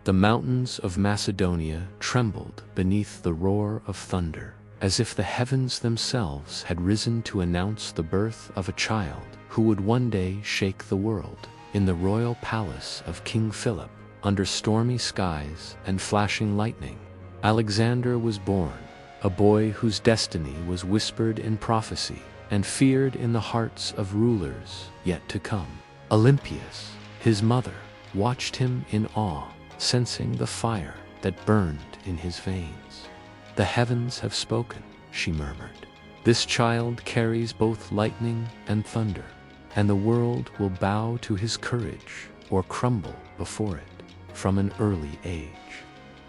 The mountains of Macedonia trembled beneath the roar of thunder, as if the heavens themselves had risen to announce the birth of a child who would one day shake the world. In the royal palace of King Philip, under stormy skies and flashing lightning, Alexander was born, a boy whose destiny was whispered in prophecy and feared in the hearts of rulers yet to come. Olympias, his mother, watched him in awe, sensing the fire that burned in his veins. "The heavens have spoken," she murmured. "This child carries both lightning and thunder, and the world will bow to his courage or crumble before it." From an early age,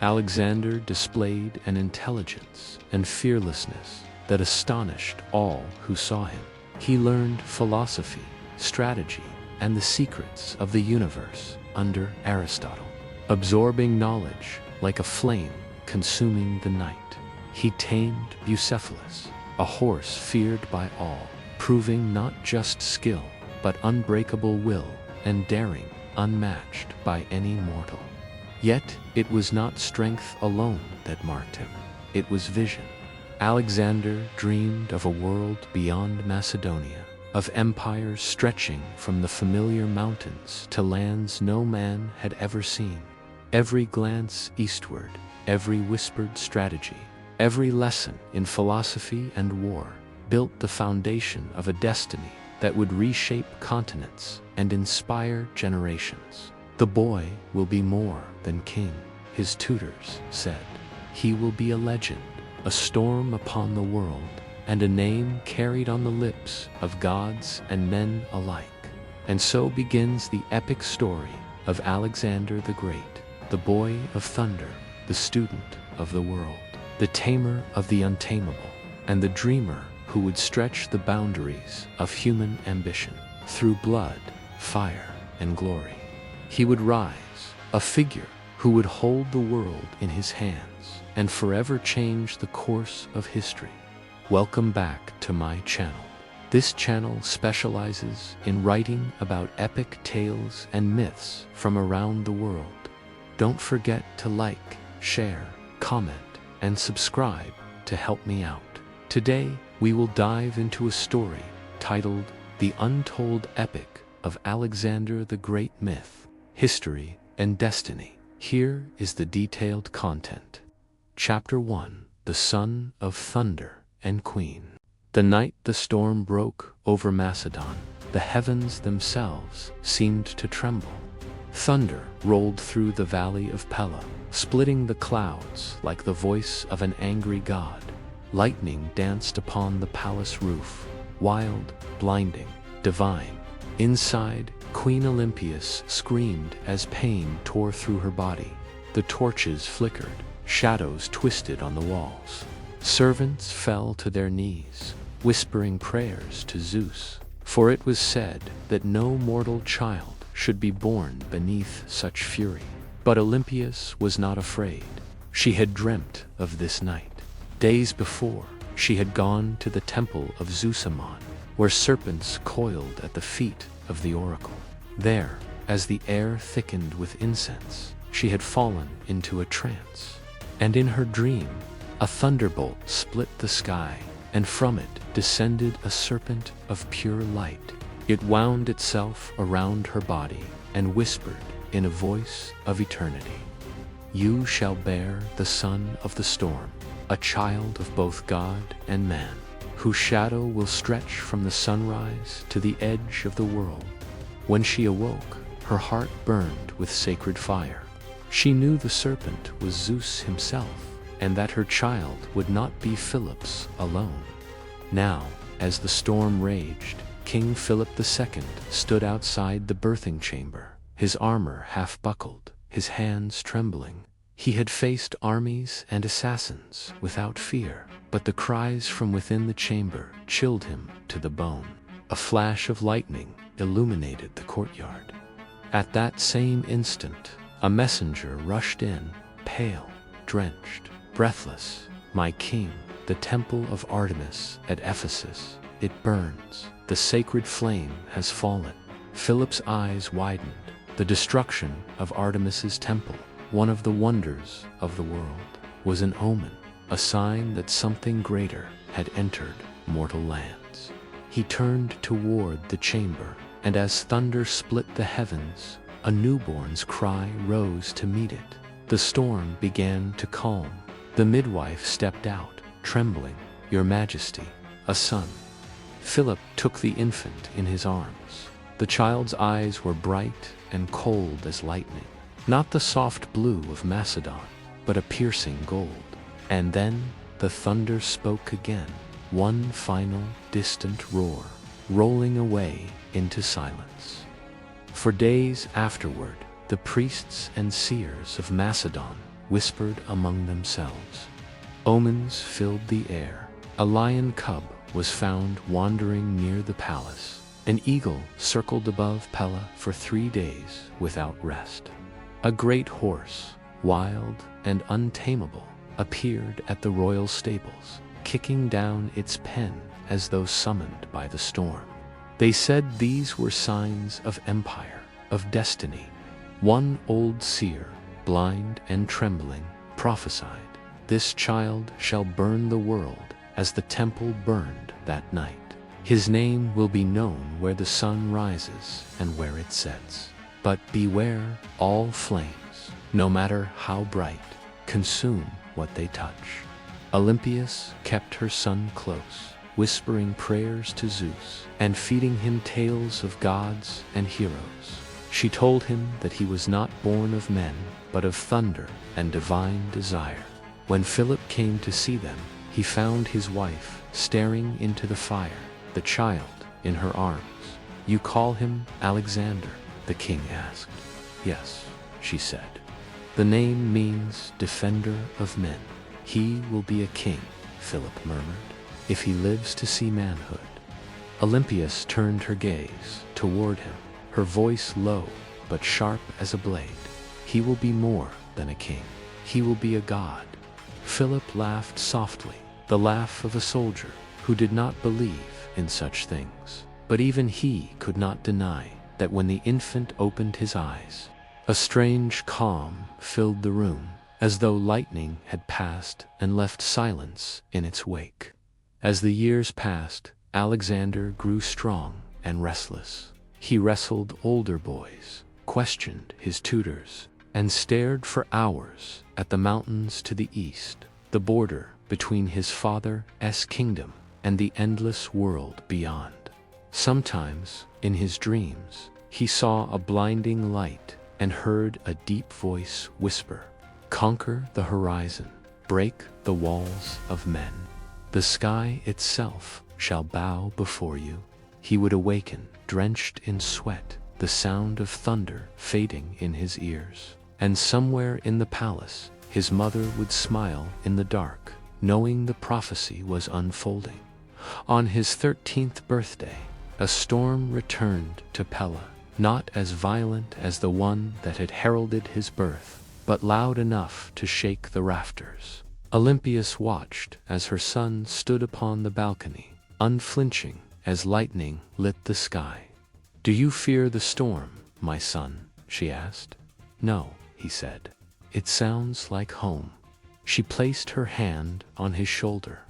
Alexander displayed an intelligence and fearlessness that astonished all who saw him. He learned philosophy, strategy, and the secrets of the universe under Aristotle, absorbing knowledge like a flame consuming the night. He tamed Bucephalus, a horse feared by all, proving not just skill, but unbreakable will and daring unmatched by any mortal. Yet it was not strength alone that marked him, it was vision. Alexander dreamed of a world beyond Macedonia, of empires stretching from the familiar mountains to lands no man had ever seen. Every glance eastward, every whispered strategy, every lesson in philosophy and war built the foundation of a destiny that would reshape continents and inspire generations. "The boy will be more than king," his tutors said. "He will be a legend, a storm upon the world, and a name carried on the lips of gods and men alike." And so begins the epic story of Alexander the Great, the boy of thunder, the student of the world, the tamer of the untamable, and the dreamer who would stretch the boundaries of human ambition through blood, fire, and glory. He would rise, a figure who would hold the world in his hands and forever change the course of history. Welcome back to my channel. This channel specializes in writing about epic tales and myths from around the world. Don't forget to like, share, comment, and subscribe to help me out. Today, we will dive into a story titled The Untold Epic of Alexander the Great Myth, History, and Destiny. Here is the detailed content. Chapter 1: The Son of Thunder and Queen. The night the storm broke over Macedon, the heavens themselves seemed to tremble. Thunder rolled through the valley of Pella, splitting the clouds like the voice of an angry god. Lightning danced upon the palace roof, wild, blinding, divine. Inside, Queen Olympias screamed as pain tore through her body. The torches flickered, shadows twisted on the walls. Servants fell to their knees, whispering prayers to Zeus, for it was said that no mortal child should be born beneath such fury. But Olympias was not afraid. She had dreamt of this night. Days before, she had gone to the temple of Zeusamon, where serpents coiled at the feet of the oracle. There, as the air thickened with incense, she had fallen into a trance. And in her dream, a thunderbolt split the sky, and from it descended a serpent of pure light. It wound itself around her body and whispered in a voice of eternity, "You shall bear the son of the storm, a child of both God and man, whose shadow will stretch from the sunrise to the edge of the world." When she awoke, her heart burned with sacred fire. She knew the serpent was Zeus himself, and that her child would not be Philip's alone. Now, as the storm raged, King Philip II stood outside the birthing chamber, his armor half buckled, his hands trembling. He had faced armies and assassins without fear, but the cries from within the chamber chilled him to the bone. A flash of lightning illuminated the courtyard. At that same instant, a messenger rushed in, pale, drenched, breathless. "My king, the temple of Artemis at Ephesus, it burns. The sacred flame has fallen." Philip's eyes widened. The destruction of Artemis's temple one of the wonders of the world, was an omen, a sign that something greater had entered mortal lands. He turned toward the chamber, and as thunder split the heavens, a newborn's cry rose to meet it. The storm began to calm. The midwife stepped out, trembling. "Your Majesty, a son." Philip took the infant in his arms. The child's eyes were bright and cold as lightning, not the soft blue of Macedon, but a piercing gold. And then the thunder spoke again, one final distant roar, rolling away into silence. For days afterward, the priests and seers of Macedon whispered among themselves. Omens filled the air. A lion cub was found wandering near the palace. An eagle circled above Pella for 3 days without rest. A great horse, wild and untamable, appeared at the royal stables, kicking down its pen as though summoned by the storm. They said these were signs of empire, of destiny. One old seer, blind and trembling, prophesied, "This child shall burn the world as the temple burned that night. His name will be known where the sun rises and where it sets. But beware, all flames, no matter how bright, consume what they touch." Olympias kept her son close, whispering prayers to Zeus and feeding him tales of gods and heroes. She told him that he was not born of men, but of thunder and divine desire. When Philip came to see them, he found his wife staring into the fire, the child in her arms. "You call him Alexander?" the king asked. "Yes," she said. "The name means defender of men. He will be a king," Philip murmured, "if he lives to see manhood." Olympias turned her gaze toward him, her voice low but sharp as a blade. "He will be more than a king. He will be a god." Philip laughed softly, the laugh of a soldier who did not believe in such things. But even he could not deny that when the infant opened his eyes, a strange calm filled the room, as though lightning had passed and left silence in its wake. As the years passed, Alexander grew strong and restless. He wrestled older boys, questioned his tutors, and stared for hours at the mountains to the east, the border between his father's kingdom and the endless world beyond. Sometimes, in his dreams, he saw a blinding light and heard a deep voice whisper, "Conquer the horizon, break the walls of men. The sky itself shall bow before you." He would awaken, drenched in sweat, the sound of thunder fading in his ears. And somewhere in the palace, his mother would smile in the dark, knowing the prophecy was unfolding. On his 13th birthday, a storm returned to Pella, not as violent as the one that had heralded his birth, but loud enough to shake the rafters. Olympias watched as her son stood upon the balcony, unflinching as lightning lit the sky. "Do you fear the storm, my son?" she asked. "No," he said. "It sounds like home." She placed her hand on his shoulder.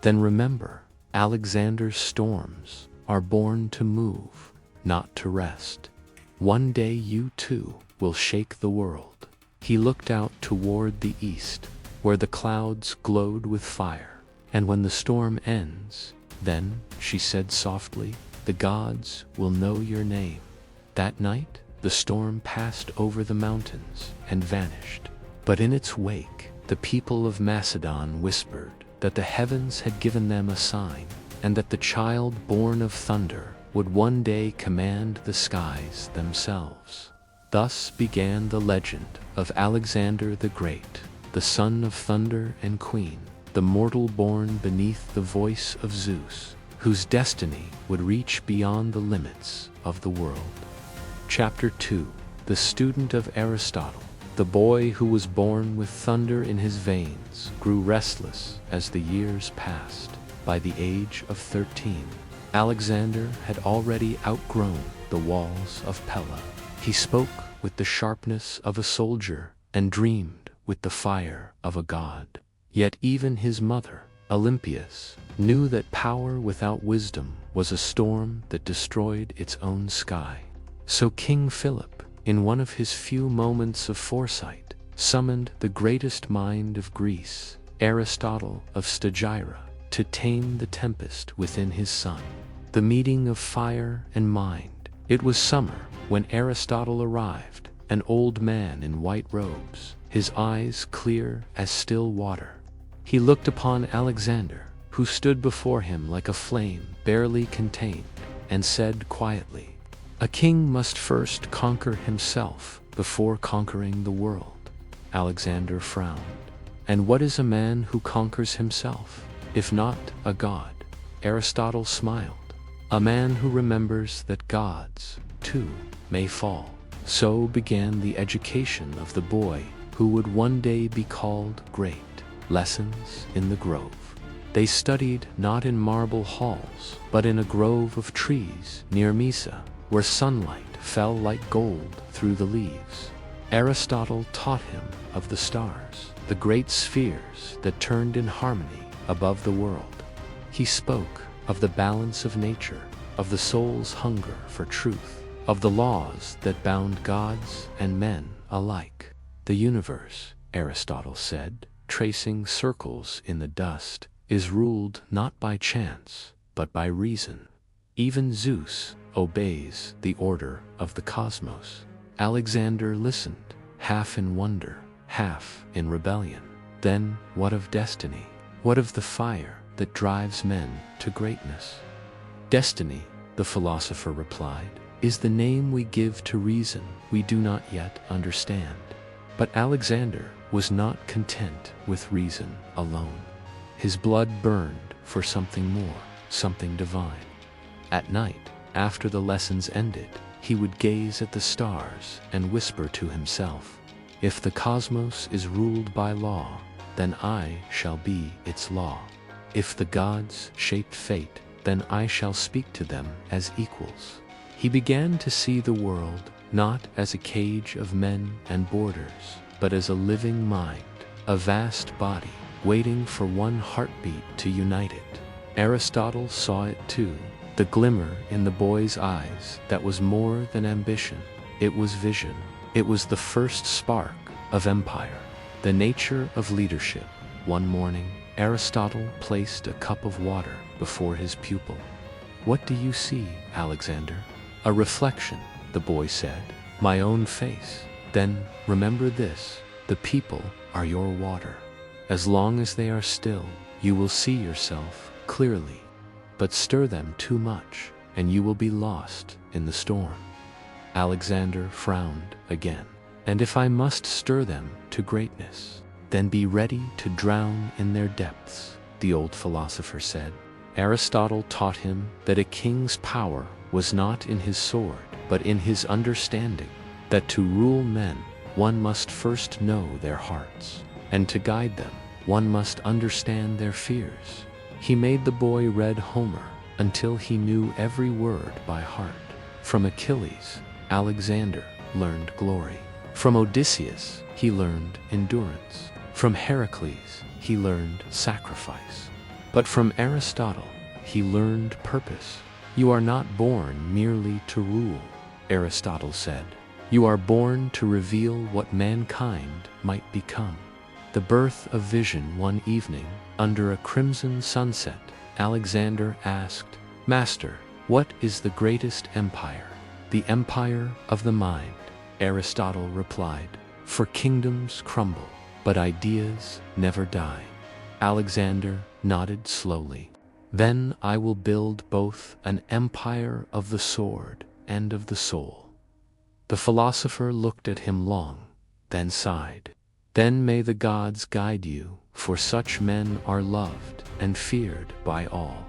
"Then remember, Alexander's storms are born to move, not to rest. One day you too will shake the world." He looked out toward the east, where the clouds glowed with fire. "And when the storm ends, then," she said softly, "the gods will know your name." That night, the storm passed over the mountains and vanished. But in its wake, the people of Macedon whispered that the heavens had given them a sign, and that the child born of thunder would one day command the skies themselves. Thus began the legend of Alexander the Great, the son of thunder and queen, the mortal born beneath the voice of Zeus, whose destiny would reach beyond the limits of the world. Chapter 2. The student of Aristotle. The boy who was born with thunder in his veins grew restless as the years passed. By the age of 13, Alexander had already outgrown the walls of Pella. He spoke with the sharpness of a soldier and dreamed with the fire of a god. Yet even his mother, Olympias, knew that power without wisdom was a storm that destroyed its own sky. So King Philip, in one of his few moments of foresight, summoned the greatest mind of Greece, Aristotle of Stagira, to tame the tempest within his son. The meeting of fire and mind. It was summer when Aristotle arrived, an old man in white robes, his eyes clear as still water. He looked upon Alexander, who stood before him like a flame barely contained, and said quietly, "A king must first conquer himself before conquering the world." Alexander frowned. "And what is a man who conquers himself, if not a god?" Aristotle smiled. "A man who remembers that gods, too, may fall." So began the education of the boy who would one day be called great. Lessons in the grove. They studied not in marble halls, but in a grove of trees near Mysa, where sunlight fell like gold through the leaves. Aristotle taught him of the stars, the great spheres that turned in harmony above the world. He spoke of the balance of nature, of the soul's hunger for truth, of the laws that bound gods and men alike. The universe, Aristotle said, tracing circles in the dust, is ruled not by chance, but by reason. Even Zeus obeys the order of the cosmos. Alexander listened, half in wonder, half in rebellion. Then what of destiny? What of the fire that drives men to greatness? Destiny, the philosopher replied, is the name we give to reason we do not yet understand. But Alexander was not content with reason alone. His blood burned for something more, something divine. At night, after the lessons ended, he would gaze at the stars and whisper to himself, "If the cosmos is ruled by law, then I shall be its law. If the gods shaped fate, then I shall speak to them as equals." He began to see the world not as a cage of men and borders, but as a living mind, a vast body, waiting for one heartbeat to unite it. Aristotle saw it too, the glimmer in the boy's eyes that was more than ambition. It was vision. It was the first spark of empire, the nature of leadership. One morning, Aristotle placed a cup of water before his pupil. "What do you see, Alexander?" "A reflection," the boy said, "my own face." "Then remember this, the people are your water. As long as they are still, you will see yourself clearly. But stir them too much, and you will be lost in the storm." Alexander frowned again. "And if I must stir them to greatness, then be ready to drown in their depths," the old philosopher said. Aristotle taught him that a king's power was not in his sword, but in his understanding, that to rule men, one must first know their hearts, and to guide them, one must understand their fears. He made the boy read Homer until he knew every word by heart. From Achilles, Alexander learned glory. From Odysseus, he learned endurance. From Heracles, he learned sacrifice. But from Aristotle, he learned purpose. "You are not born merely to rule," Aristotle said. "You are born to reveal what mankind might become." The birth of vision. One evening, under a crimson sunset, Alexander asked, "Master, what is the greatest empire?" "The empire of the mind," Aristotle replied. "For kingdoms crumble, but ideas never die." Alexander nodded slowly. "Then I will build both an empire of the sword and of the soul." The philosopher looked at him long, then sighed. "Then may the gods guide you, for such men are loved and feared by all,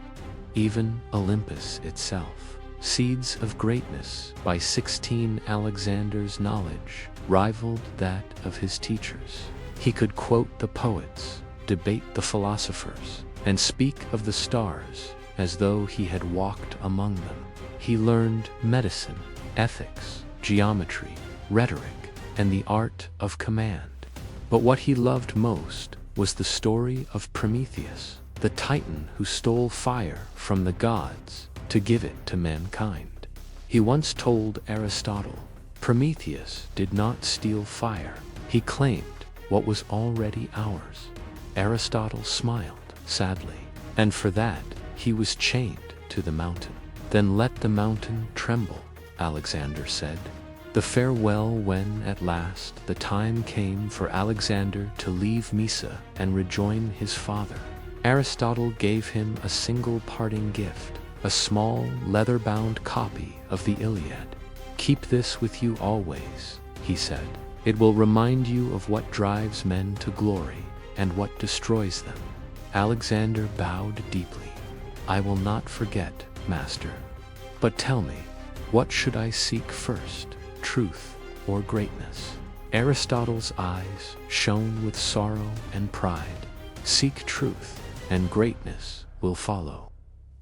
even Olympus itself." Seeds of greatness. By 16, Alexander's knowledge rivaled that of his teachers. He could quote the poets, debate the philosophers, and speak of the stars as though he had walked among them. He learned medicine, ethics, geometry, rhetoric, and the art of command. But what he loved most was the story of Prometheus, the titan who stole fire from the gods to give it to mankind. He once told Aristotle, Prometheus did not steal fire, he claimed what was already ours. Aristotle smiled sadly, and for that he was chained to the mountain. Then let the mountain tremble, Alexander said. The farewell when at last the time came for Alexander to leave Mysa and rejoin his father. Aristotle gave him a single parting gift, a small leather-bound copy of the Iliad. Keep this with you always, he said. It will remind you of what drives men to glory and what destroys them. Alexander bowed deeply. I will not forget, master. But tell me, what should I seek first, truth or greatness? Aristotle's eyes shone with sorrow and pride. Seek truth, and greatness will follow.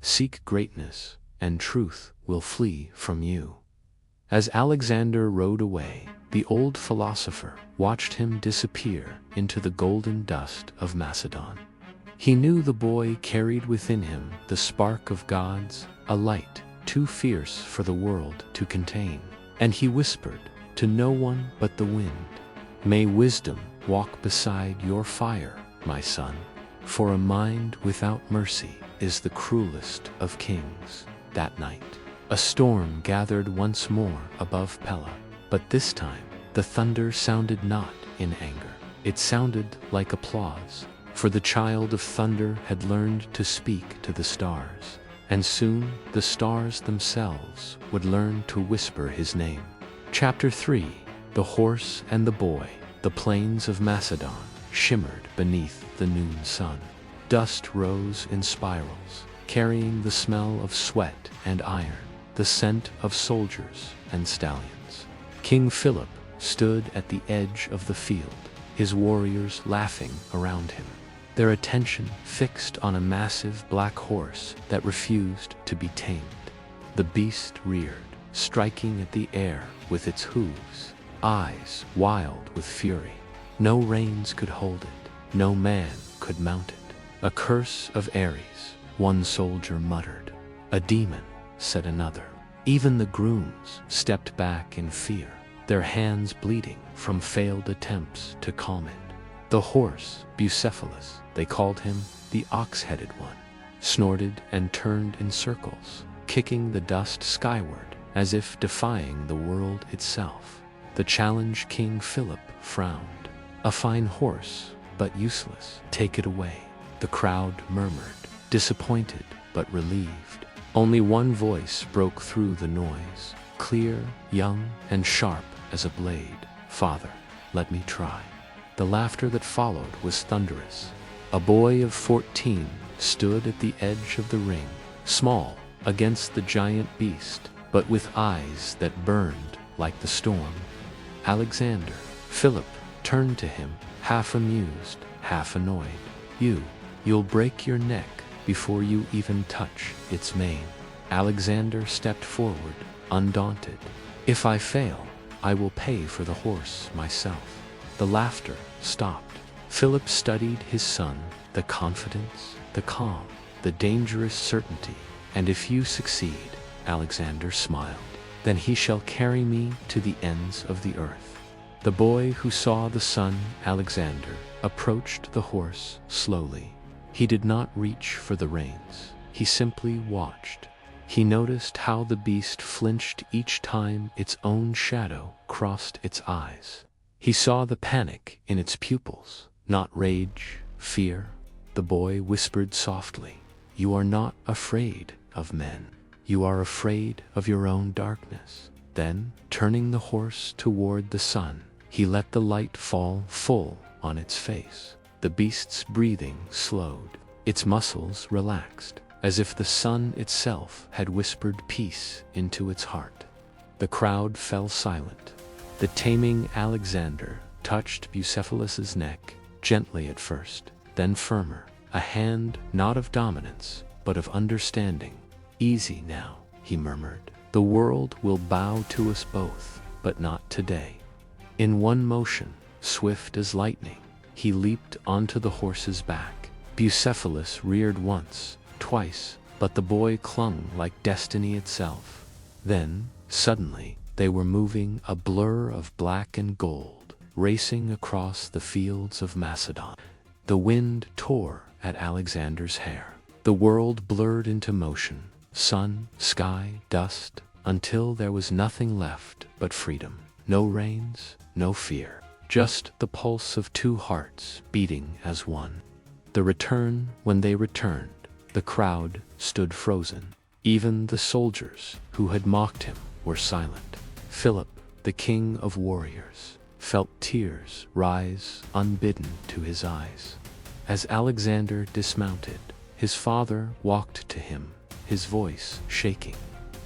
Seek greatness, and truth will flee from you. As Alexander rode away, the old philosopher watched him disappear into the golden dust of Macedon. He knew the boy carried within him the spark of gods, a light too fierce for the world to contain. And he whispered to no one but the wind, May wisdom walk beside your fire, my son, for a mind without mercy is the cruelest of kings. That night, a storm gathered once more above Pella, but this time the thunder sounded not in anger. It sounded like applause, for the child of thunder had learned to speak to the stars, and soon the stars themselves would learn to whisper his name. Chapter 3. The Horse and the Boy. The plains of Macedon shimmered beneath the noon sun. Dust rose in spirals, carrying the smell of sweat and iron, the scent of soldiers and stallions. King Philip stood at the edge of the field, his warriors laughing around him, their attention fixed on a massive black horse that refused to be tamed. The beast reared, striking at the air with its hooves, eyes wild with fury. No reins could hold it, no man could mount it. A curse of Ares, one soldier muttered. A demon, said another. Even the grooms stepped back in fear, their hands bleeding from failed attempts to calm it. The horse, Bucephalus, they called him the ox-headed one, snorted and turned in circles, kicking the dust skyward as if defying the world itself. The challenged King Philip frowned. A fine horse, but useless. Take it away. The crowd murmured, disappointed but relieved. Only one voice broke through the noise, clear, young, and sharp as a blade. Father, let me try. The laughter that followed was thunderous. A boy of 14 stood at the edge of the ring, small against the giant beast, but with eyes that burned like the storm. Alexander. Philip turned to him, half amused, half annoyed. You'll break your neck before you even touch its mane. Alexander stepped forward, undaunted. If I fail, I will pay for the horse myself. The laughter stopped. Philip studied his son, the confidence, the calm, the dangerous certainty. And if you succeed, Alexander smiled, then he shall carry me to the ends of the earth. The boy who saw the son, Alexander, approached the horse slowly. He did not reach for the reins. He simply watched. He noticed how the beast flinched each time its own shadow crossed its eyes. He saw the panic in its pupils, not rage, fear. The boy whispered softly, "You are not afraid of men. You are afraid of your own darkness." Then, turning the horse toward the sun, he let the light fall full on its face. The beast's breathing slowed, its muscles relaxed, as if the sun itself had whispered peace into its heart. The crowd fell silent. The taming Alexander touched Bucephalus's neck, gently at first, then firmer, a hand not of dominance, but of understanding. "Easy now," he murmured. "The world will bow to us both, but not today." In one motion, swift as lightning. He leaped onto the horse's back. Bucephalus reared once, twice, but the boy clung like destiny itself. Then, suddenly, they were moving, a blur of black and gold, racing across the fields of Macedon. The wind tore at Alexander's hair. The world blurred into motion, sun, sky, dust, until there was nothing left but freedom. No reins, no fear, just the pulse of two hearts beating as one. When they returned, the crowd stood frozen. Even the soldiers who had mocked him were silent. Philip, the king of warriors, felt tears rise unbidden to his eyes. As Alexander dismounted, his father walked to him, his voice shaking.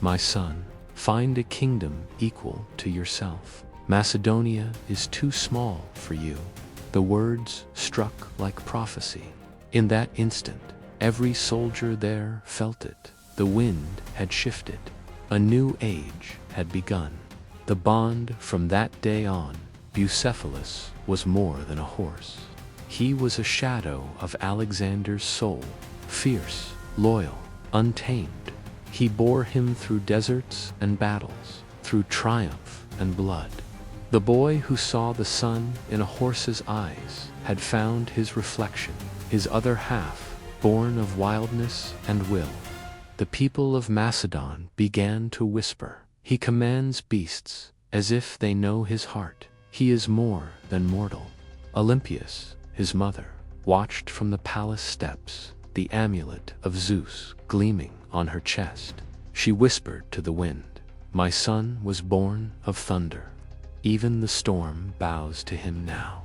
"My son, find a kingdom equal to yourself. Macedonia is too small for you." The words struck like prophecy. In that instant, every soldier there felt it. The wind had shifted. A new age had begun. The bond from that day on, Bucephalus was more than a horse. He was a shadow of Alexander's soul, fierce, loyal, untamed. He bore him through deserts and battles, through triumph and blood. The boy who saw the sun in a horse's eyes had found his reflection, his other half, born of wildness and will. The people of Macedon began to whisper, "He commands beasts, as if they know his heart. He is more than mortal." Olympias, his mother, watched from the palace steps, the amulet of Zeus gleaming on her chest. She whispered to the wind, "My son was born of thunder." Even the storm bows to him now.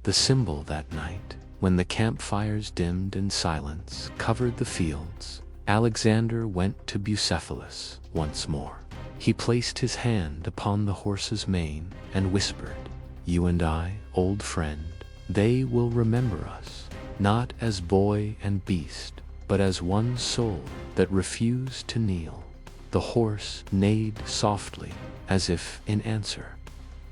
The symbol that night, when the campfires dimmed and silence covered the fields, Alexander went to Bucephalus once more. He placed his hand upon the horse's mane and whispered, "You and I, old friend, they will remember us, not as boy and beast, but as one soul that refused to kneel." The horse neighed softly, as if in answer.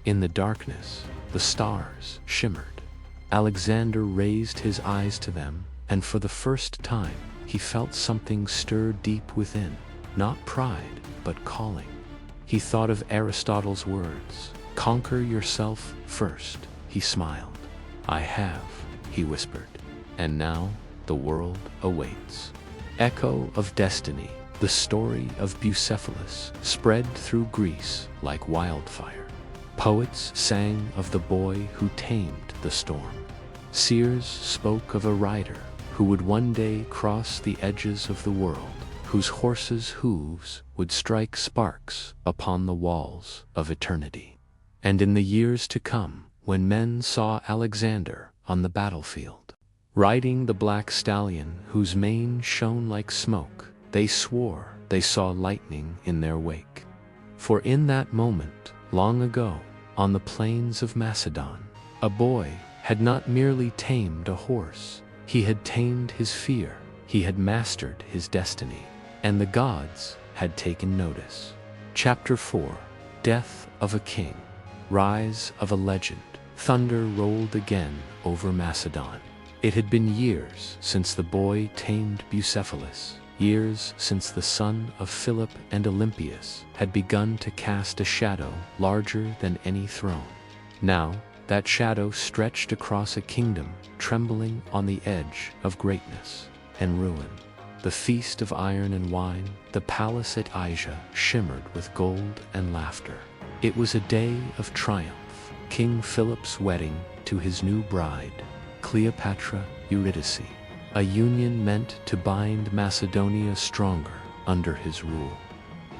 In the darkness, the stars shimmered. Alexander raised his eyes to them, and for the first time, he felt something stir deep within, not pride, but calling. He thought of Aristotle's words, "Conquer yourself first." He smiled. "I have," he whispered, "and now the world awaits." Echo of destiny, the story of Bucephalus spread through Greece like wildfire. Poets sang of the boy who tamed the storm. Seers spoke of a rider who would one day cross the edges of the world, whose horse's hooves would strike sparks upon the walls of eternity. And in the years to come, when men saw Alexander on the battlefield, riding the black stallion whose mane shone like smoke, they swore they saw lightning in their wake. For in that moment, long ago, on the plains of Macedon, a boy had not merely tamed a horse, he had tamed his fear, he had mastered his destiny, and the gods had taken notice. Chapter 4: Death of a King, Rise of a Legend. Thunder rolled again over Macedon. It had been years since the boy tamed Bucephalus, years since the son of Philip and Olympias had begun to cast a shadow larger than any throne. Now, that shadow stretched across a kingdom trembling on the edge of greatness and ruin. The feast of iron and wine, the palace at Asia, shimmered with gold and laughter. It was a day of triumph, King Philip's wedding to his new bride, Cleopatra Eurydice, a union meant to bind Macedonia stronger under his rule.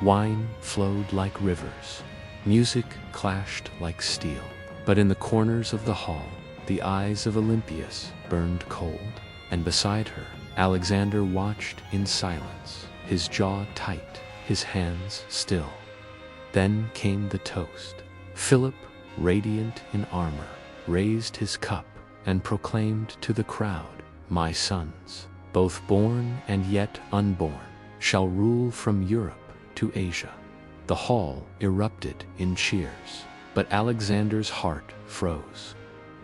Wine flowed like rivers, music clashed like steel, but in the corners of the hall, the eyes of Olympias burned cold, and beside her, Alexander watched in silence, his jaw tight, his hands still. Then came the toast. Philip, radiant in armor, raised his cup and proclaimed to the crowd, "My sons, both born and yet unborn, shall rule from Europe to Asia." The hall erupted in cheers, but Alexander's heart froze.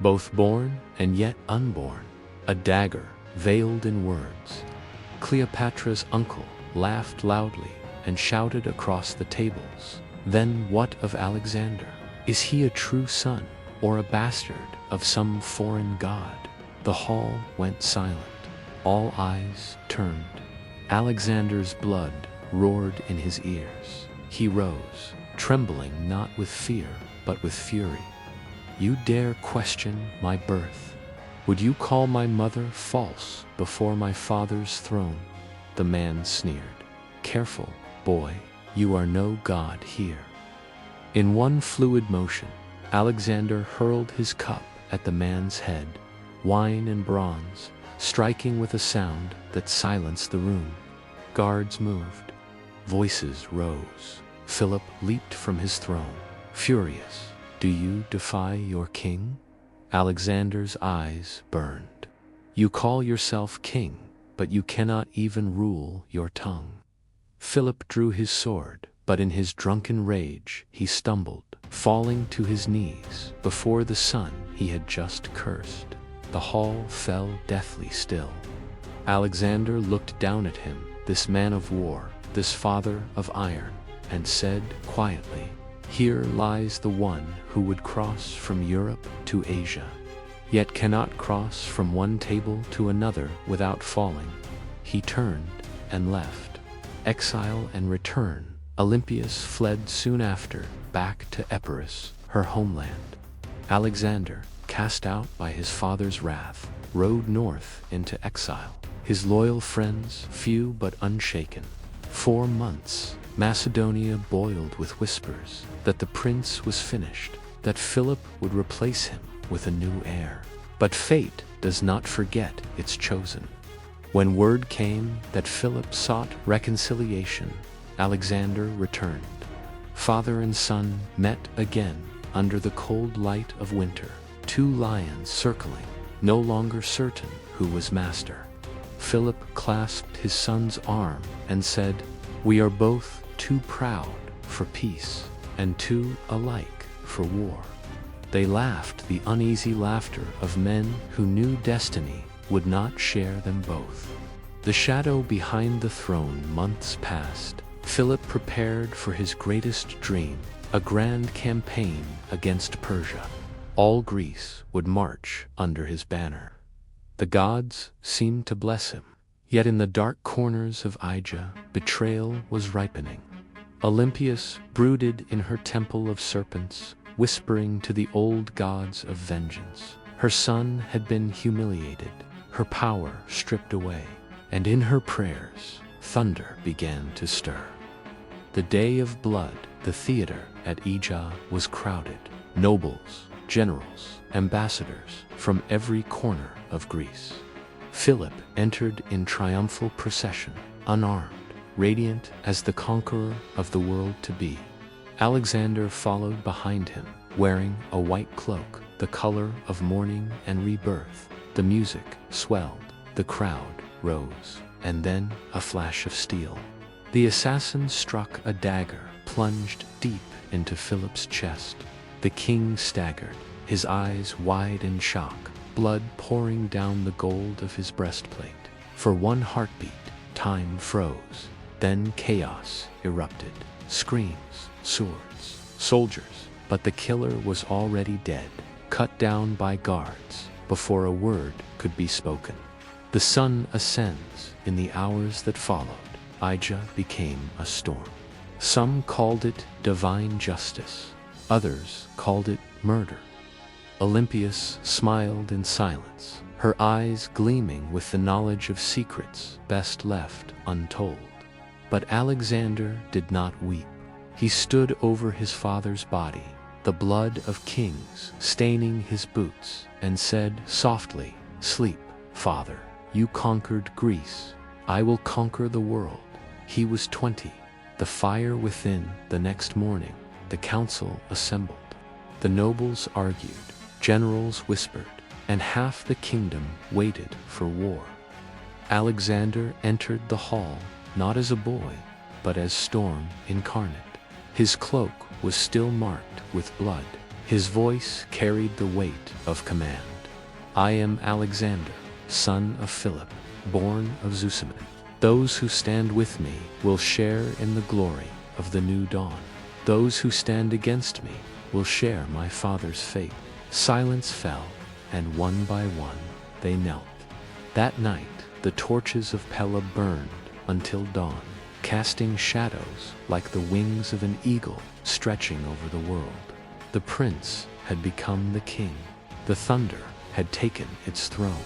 both born and yet unborn, a dagger veiled in words. Cleopatra's uncle laughed loudly and shouted across the tables, "Then what of Alexander? Is he a true son, or a bastard of some foreign god?" The hall went silent. All eyes turned. Alexander's blood roared in his ears. He rose, trembling not with fear, but with fury. "You dare question my birth? Would you call my mother false before my father's throne?" The man sneered. "Careful, boy, you are no god here." In one fluid motion, Alexander hurled his cup at the man's head, wine and bronze, striking with a sound that silenced the room. Guards moved. Voices rose. Philip leaped from his throne, furious. "Do you defy your king?" Alexander's eyes burned. "You call yourself king, but you cannot even rule your tongue." Philip drew his sword, but in his drunken rage he stumbled, falling to his knees before the son he had just cursed. The hall fell deathly still. Alexander looked down at him, this man of war, this father of iron, and said quietly, "Here lies the one who would cross from Europe to Asia, yet cannot cross from one table to another without falling." He turned and left. Exile and return, Olympias fled soon after, back to Epirus, her homeland. Alexander, cast out by his father's wrath, rode north into exile. His loyal friends, few but unshaken. 4 months, Macedonia boiled with whispers that the prince was finished, that Philip would replace him with a new heir. But fate does not forget its chosen. When word came that Philip sought reconciliation, Alexander returned. Father and son met again under the cold light of winter, 2 lions circling, no longer certain who was master. Philip clasped his son's arm and said, "We are both too proud for peace, and too alike for war." They laughed the uneasy laughter of men who knew destiny would not share them both. The shadow behind the throne months passed. Philip prepared for his greatest dream, a grand campaign against Persia. All Greece would march under his banner. The gods seemed to bless him. Yet in the dark corners of Asia, betrayal was ripening. Olympias brooded in her temple of serpents, whispering to the old gods of vengeance. Her son had been humiliated, her power stripped away, and in her prayers, thunder began to stir. The day of blood, the theater at Asia was crowded. Nobles, generals, ambassadors from every corner of Greece. Philip entered in triumphal procession, unarmed, radiant as the conqueror of the world to be. Alexander followed behind him, wearing a white cloak, the color of mourning and rebirth. The music swelled, the crowd rose, and then a flash of steel. The assassin struck a dagger, plunged deep into Philip's chest. The king staggered, his eyes wide in shock, blood pouring down the gold of his breastplate. For one heartbeat, time froze. Then chaos erupted. Screams, swords, soldiers. But the killer was already dead, cut down by guards, before a word could be spoken. The sun ascends in the hours that followed. Asia became a storm. Some called it divine justice. Others called it murder. Olympias smiled in silence, her eyes gleaming with the knowledge of secrets best left untold. But Alexander did not weep. He stood over his father's body, the blood of kings staining his boots, and said softly, "Sleep, father. You conquered Greece. I will conquer the world." He was 20. The fire within. The next morning, the council assembled. The nobles argued, generals whispered, and half the kingdom waited for war. Alexander entered the hall, not as a boy, but as storm incarnate. His cloak was still marked with blood, His voice carried the weight of command. I am Alexander, son of Philip, born of Zusamon. Those who stand with me will share in the glory of the new dawn. Those who stand against me will share my father's fate. Silence fell, and one by one they knelt. That night the torches of Pella burned until dawn, casting shadows like the wings of an eagle stretching over the world. The prince had become the king. The thunder had taken its throne.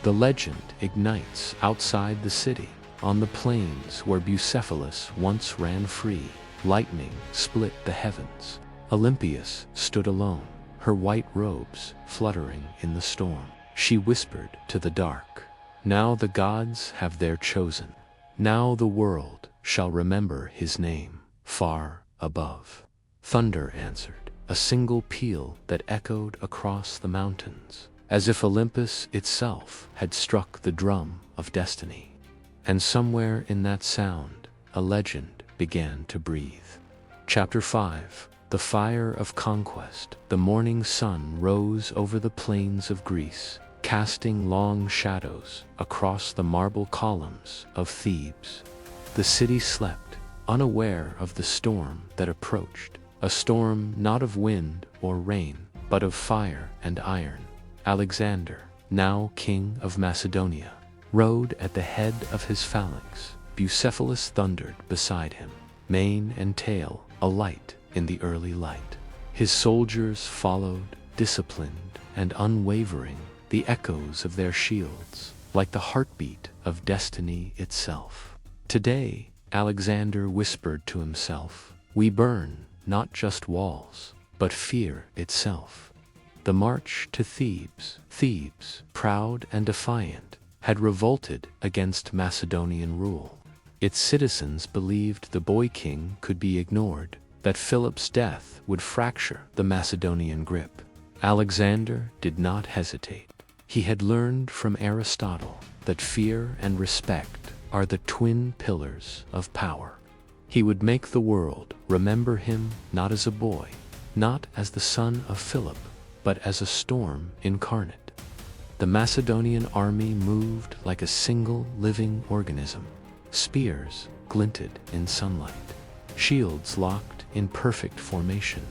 The legend ignites outside the city, on the plains where Bucephalus once ran free. Lightning split the heavens. Olympias stood alone, her white robes fluttering in the storm. She whispered to the dark, now the gods have their chosen. Now the world shall remember his name, far above. Thunder answered, a single peal that echoed across the mountains, as if Olympus itself had struck the drum of destiny. And somewhere in that sound, a legend began to breathe. Chapter 5. The Fire of Conquest. The morning sun rose over the plains of Greece, casting long shadows across the marble columns of Thebes. The city slept, unaware of the storm that approached, a storm not of wind or rain, but of fire and iron. Alexander, now king of Macedonia, rode at the head of his phalanx. Bucephalus thundered beside him, mane and tail alight in the early light. His soldiers followed, disciplined and unwavering, the echoes of their shields, like the heartbeat of destiny itself. Today, Alexander whispered to himself, we burn not just walls, but fear itself. The march to Thebes, proud and defiant, had revolted against Macedonian rule. Its citizens believed the boy king could be ignored, that Philip's death would fracture the Macedonian grip. Alexander did not hesitate. He had learned from Aristotle that fear and respect are the twin pillars of power. He would make the world remember him not as a boy, not as the son of Philip, but as a storm incarnate. The Macedonian army moved like a single living organism. Spears glinted in sunlight, shields locked in perfect formation.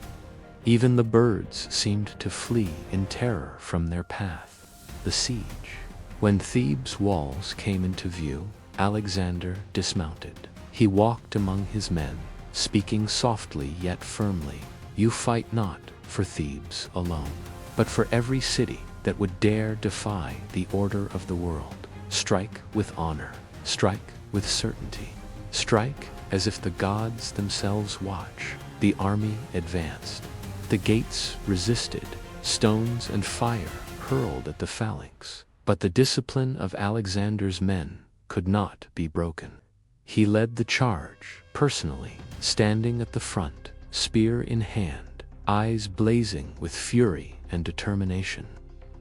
Even the birds seemed to flee in terror from their path. The siege. When Thebes' walls came into view, Alexander dismounted. He walked among his men, speaking softly yet firmly. You fight not for Thebes alone, but for every city that would dare defy the order of the world. Strike with honor, strike with certainty, strike as if the gods themselves watch. The army advanced. The gates resisted, stones and fire hurled at the phalanx, but the discipline of Alexander's men could not be broken. He led the charge, personally, standing at the front, spear in hand, eyes blazing with fury and determination.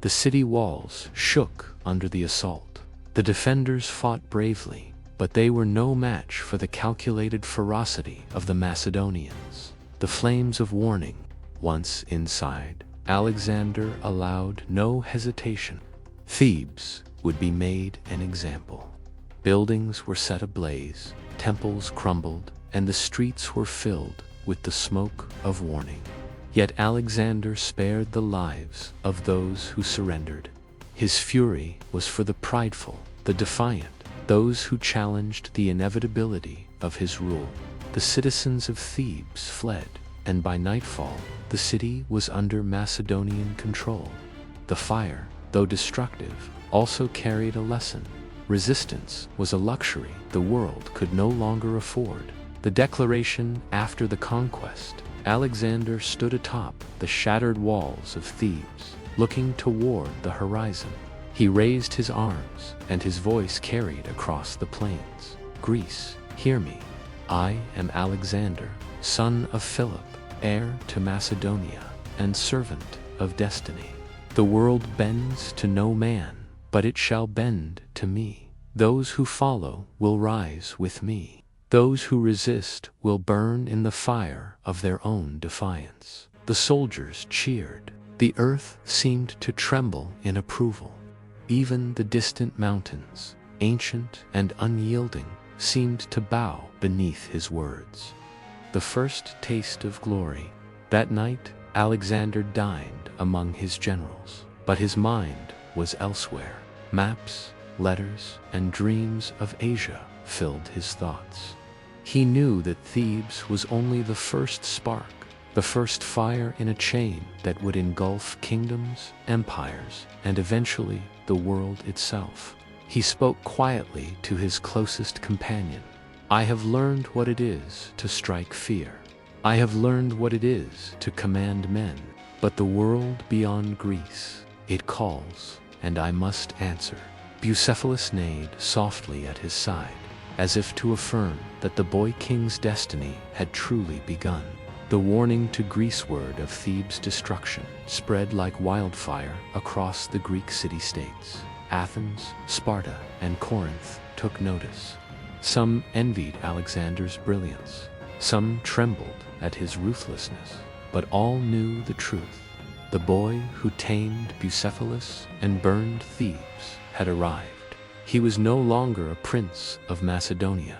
The city walls shook under the assault. The defenders fought bravely, but they were no match for the calculated ferocity of the Macedonians. The flames of warning. Once inside, Alexander allowed no hesitation. Thebes would be made an example. Buildings were set ablaze, temples crumbled, and the streets were filled with the smoke of warning. Yet Alexander spared the lives of those who surrendered. His fury was for the prideful, the defiant, those who challenged the inevitability of his rule. The citizens of Thebes fled, and by nightfall, the city was under Macedonian control. The fire, though destructive, also carried a lesson. Resistance was a luxury the world could no longer afford. The declaration after the conquest, Alexander stood atop the shattered walls of Thebes, looking toward the horizon. He raised his arms, and his voice carried across the plains. Greece, hear me. I am Alexander, son of Philip, heir to Macedonia, and servant of destiny. The world bends to no man, but it shall bend to me. Those who follow will rise with me. Those who resist will burn in the fire of their own defiance. The soldiers cheered. The earth seemed to tremble in approval. Even the distant mountains, ancient and unyielding, seemed to bow beneath his words. The first taste of glory. That night, Alexander dined among his generals, but his mind was elsewhere. Maps, letters, and dreams of Asia filled his thoughts. He knew that Thebes was only the first spark, the first fire in a chain that would engulf kingdoms, empires, and eventually the world itself. He spoke quietly to his closest companion. "I have learned what it is to strike fear. I have learned what it is to command men. But the world beyond Greece, it calls, and I must answer." Bucephalus neighed softly at his side, as if to affirm that the boy king's destiny had truly begun. The warning to Greeceward of Thebes' destruction spread like wildfire across the Greek city-states. Athens, Sparta, and Corinth took notice. Some envied Alexander's brilliance. Some trembled at his ruthlessness. But all knew the truth. The boy who tamed Bucephalus and burned Thebes had arrived. He was no longer a prince of Macedonia.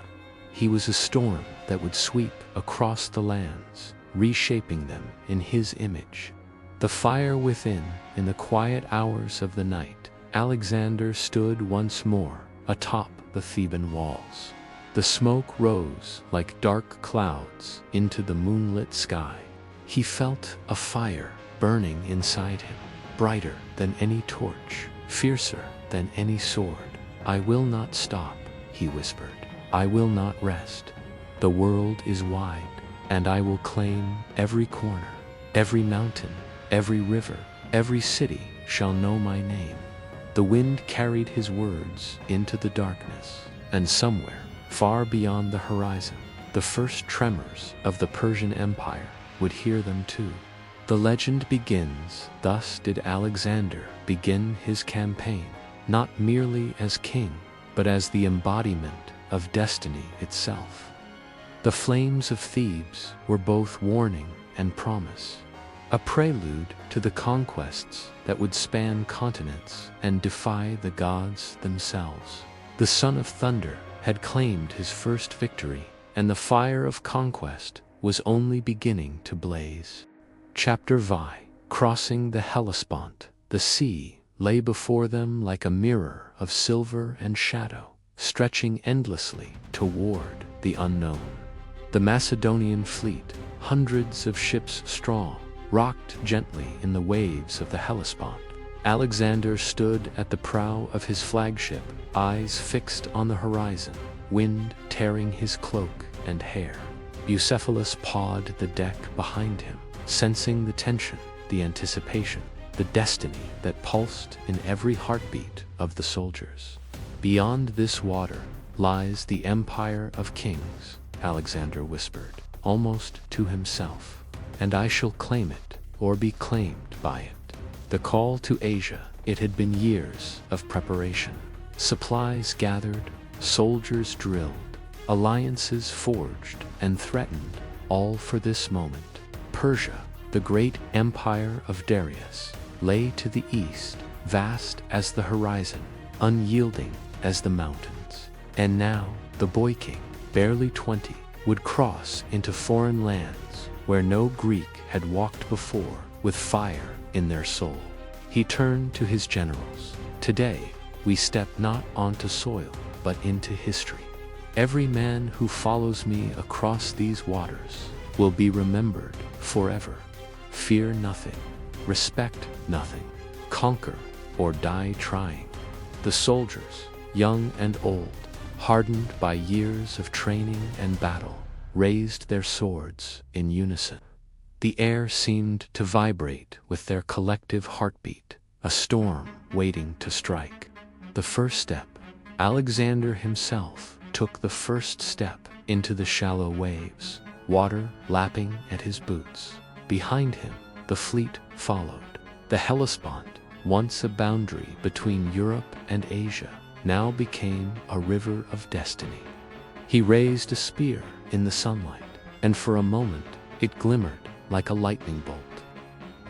He was a storm that would sweep across the lands, reshaping them in his image. The fire within, in the quiet hours of the night, Alexander stood once more atop the Theban walls. The smoke rose like dark clouds into the moonlit sky. He felt a fire burning inside him, brighter than any torch, fiercer than any sword. "I will not stop," he whispered. "I will not rest. The world is wide, and I will claim every corner. Every mountain, every river, every city shall know my name." The wind carried his words into the darkness, and somewhere, far beyond the horizon, the first tremors of the Persian Empire would hear them too. The legend begins, thus did Alexander begin his campaign, not merely as king, but as the embodiment of destiny itself. The flames of Thebes were both warning and promise, a prelude to the conquests that would span continents and defy the gods themselves. The son of thunder had claimed his first victory, and the fire of conquest was only beginning to blaze. Chapter V. Crossing the Hellespont, the sea lay before them like a mirror of silver and shadow, stretching endlessly toward the unknown. The Macedonian fleet, hundreds of ships strong, rocked gently in the waves of the Hellespont. Alexander stood at the prow of his flagship, eyes fixed on the horizon, wind tearing his cloak and hair. Bucephalus pawed the deck behind him, sensing the tension, the anticipation, the destiny that pulsed in every heartbeat of the soldiers. "Beyond this water lies the empire of kings," Alexander whispered, almost to himself, "and I shall claim it, or be claimed by it." The call to Asia, it had been years of preparation. Supplies gathered, soldiers drilled, alliances forged and threatened, all for this moment. Persia, the great empire of Darius, lay to the east, vast as the horizon, unyielding as the mountains. And now, the boy king, barely 20, would cross into foreign lands where no Greek had walked before, with fire in their soul. He turned to his generals. "Today, we step not onto soil, but into history. Every man who follows me across these waters will be remembered forever. Fear nothing, respect nothing, conquer or die trying." The soldiers, young and old, hardened by years of training and battle, raised their swords in unison. The air seemed to vibrate with their collective heartbeat, a storm waiting to strike. The first step, Alexander himself took the first step into the shallow waves, water lapping at his boots. Behind him, the fleet followed. The Hellespont, once a boundary between Europe and Asia, now became a river of destiny. He raised a spear in the sunlight, and for a moment it glimmered like a lightning bolt.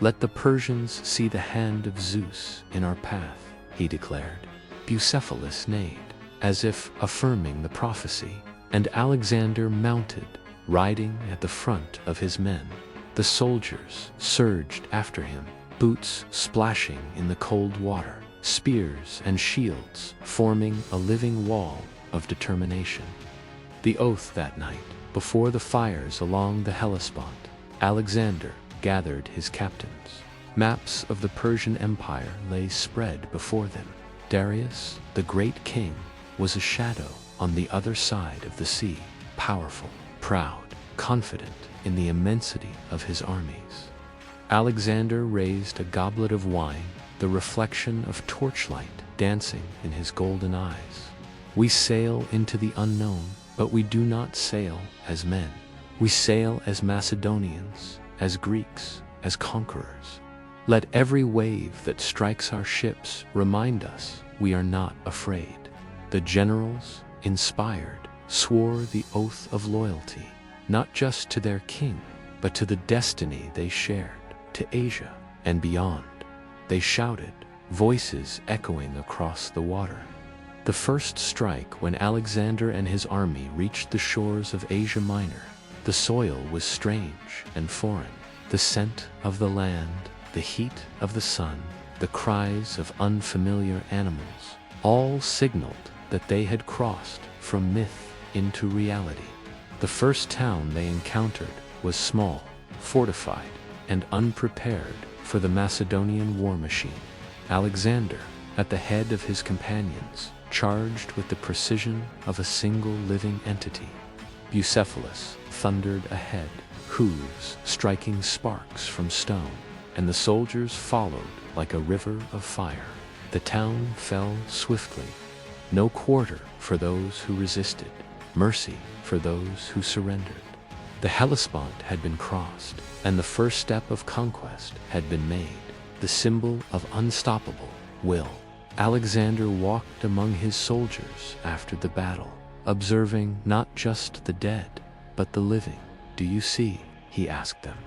Let the Persians see the hand of Zeus in our path, he declared. Bucephalus neighed, as if affirming the prophecy, and Alexander mounted, riding at the front of his men. The soldiers surged after him, boots splashing in the cold water, spears and shields forming a living wall of determination. The oath that night, before the fires along the Hellespont, Alexander gathered his captains. Maps of the Persian Empire lay spread before them. Darius, the great king, was a shadow on the other side of the sea, powerful, proud, confident in the immensity of his armies. Alexander raised a goblet of wine, the reflection of torchlight dancing in his golden eyes. We sail into the unknown, but we do not sail as men. We sail as Macedonians, as Greeks, as conquerors. Let every wave that strikes our ships remind us we are not afraid. The generals, inspired, swore the oath of loyalty, not just to their king, but to the destiny they shared, to Asia and beyond. They shouted, voices echoing across the water. The first strike when Alexander and his army reached the shores of Asia Minor. The soil was strange and foreign. The scent of the land, the heat of the sun, the cries of unfamiliar animals, all signaled that they had crossed from myth into reality. The first town they encountered was small, fortified, and unprepared for the Macedonian war machine. Alexander, at the head of his companions, charged with the precision of a single living entity. Bucephalus thundered ahead, hooves striking sparks from stone, and the soldiers followed like a river of fire. The town fell swiftly. No quarter for those who resisted, mercy for those who surrendered. The Hellespont had been crossed, and the first step of conquest had been made, the symbol of unstoppable will. Alexander walked among his soldiers after the battle, observing not just the dead, but the living. "Do you see?" he asked them.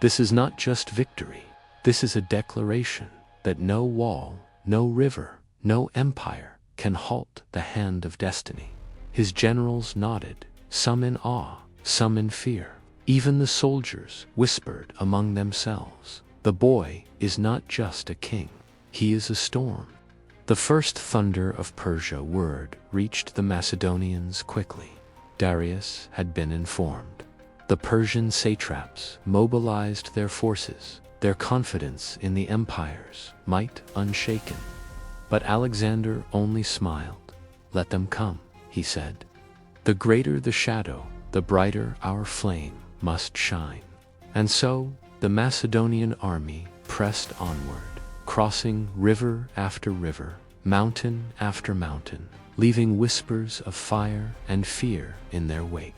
"This is not just victory. This is a declaration that no wall, no river, no empire can halt the hand of destiny." His generals nodded, some in awe, some in fear. Even the soldiers whispered among themselves, "The boy is not just a king, he is a storm." The first thunder of Persia word reached the Macedonians quickly. Darius had been informed. The Persian satraps mobilized their forces, their confidence in the empire's might unshaken. But Alexander only smiled. "Let them come," he said. "The greater the shadow, the brighter our flame must shine." And so the Macedonian army pressed onward, crossing river after river, mountain after mountain, leaving whispers of fire and fear in their wake.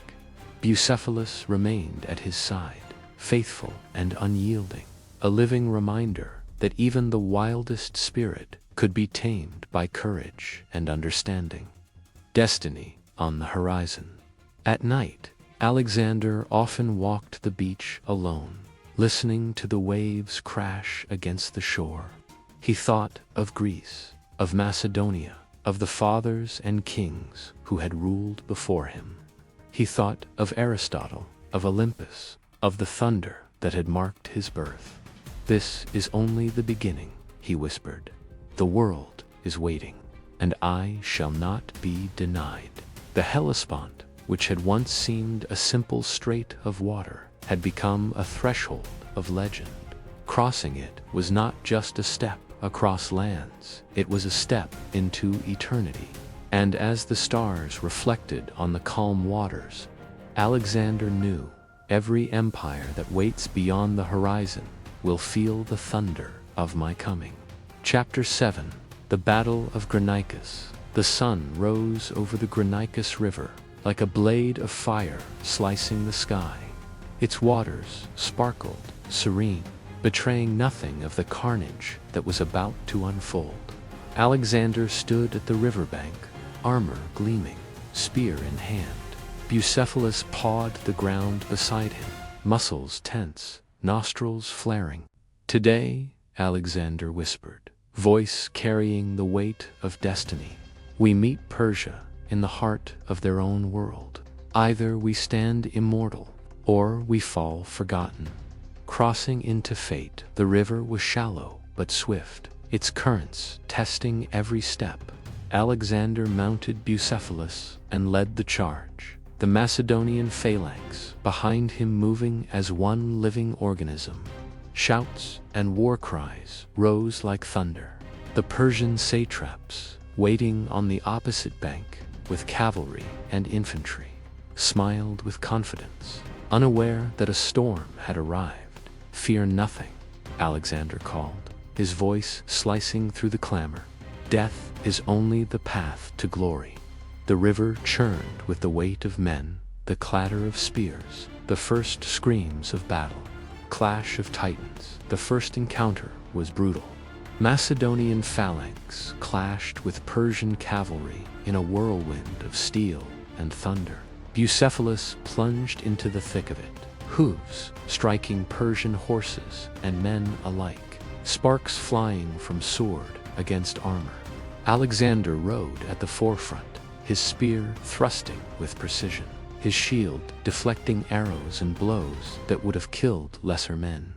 Bucephalus remained at his side, faithful and unyielding, a living reminder that even the wildest spirit could be tamed by courage and understanding. Destiny on the horizon. At night, Alexander often walked the beach alone, listening to the waves crash against the shore. He thought of Greece, of Macedonia, of the fathers and kings who had ruled before him. He thought of Aristotle, of Olympus, of the thunder that had marked his birth. "This is only the beginning," he whispered. "The world is waiting, and I shall not be denied." The Hellespont, which had once seemed a simple strait of water, had become a threshold of legend. Crossing it was not just a step across lands, it was a step into eternity. And as the stars reflected on the calm waters, Alexander knew every empire that waits beyond the horizon will feel the thunder of my coming. Chapter 7. The Battle of Granicus. The sun rose over the Granicus River, like a blade of fire slicing the sky. Its waters sparkled, serene, betraying nothing of the carnage that was about to unfold. Alexander stood at the riverbank, armor gleaming, spear in hand. Bucephalus pawed the ground beside him, muscles tense, nostrils flaring. Today, Alexander whispered, voice carrying the weight of destiny, we meet Persia in the heart of their own world. Either we stand immortal, or we fall forgotten. Crossing into fate, the river was shallow but swift, its currents testing every step. Alexander mounted Bucephalus and led the charge, the Macedonian phalanx behind him moving as one living organism. Shouts and war cries rose like thunder. The Persian satraps, waiting on the opposite bank with cavalry and infantry, smiled with confidence, unaware that a storm had arrived. Fear nothing, Alexander called, his voice slicing through the clamor. Death is only the path to glory. The river churned with the weight of men, the clatter of spears, the first screams of battle. Clash of titans, the first encounter was brutal. Macedonian phalanx clashed with Persian cavalry in a whirlwind of steel and thunder. Bucephalus plunged into the thick of it, hooves striking Persian horses and men alike, sparks flying from sword against armor. Alexander rode at the forefront, his spear thrusting with precision, his shield deflecting arrows and blows that would have killed lesser men.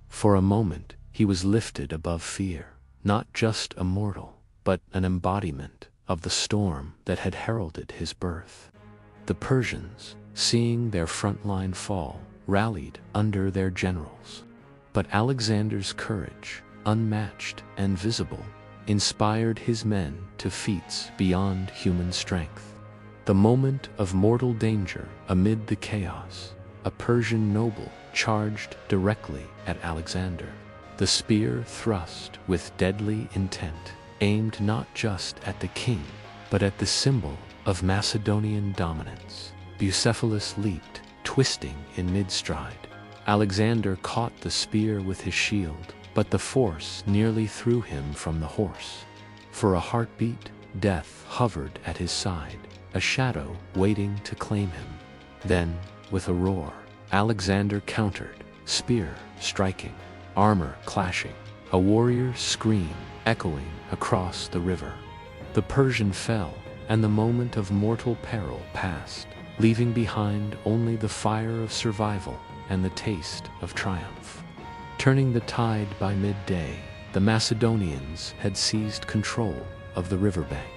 For a moment, he was lifted above fear, not just a mortal, but an embodiment of the storm that had heralded his birth. The Persians, seeing their front line fall, rallied under their generals. But Alexander's courage, unmatched and visible, inspired his men to feats beyond human strength. The moment of mortal danger amid the chaos, a Persian noble charged directly at Alexander. The spear thrust with deadly intent, aimed not just at the king, but at the symbol of Macedonian dominance. Bucephalus leaped, twisting in mid-stride. Alexander caught the spear with his shield, but the force nearly threw him from the horse. For a heartbeat, death hovered at his side, a shadow waiting to claim him. Then, with a roar, Alexander countered, spear striking, armor clashing, a warrior's scream echoing across the river. The Persian fell, and the moment of mortal peril passed, leaving behind only the fire of survival and the taste of triumph. Turning the tide by midday, the Macedonians had seized control of the riverbank.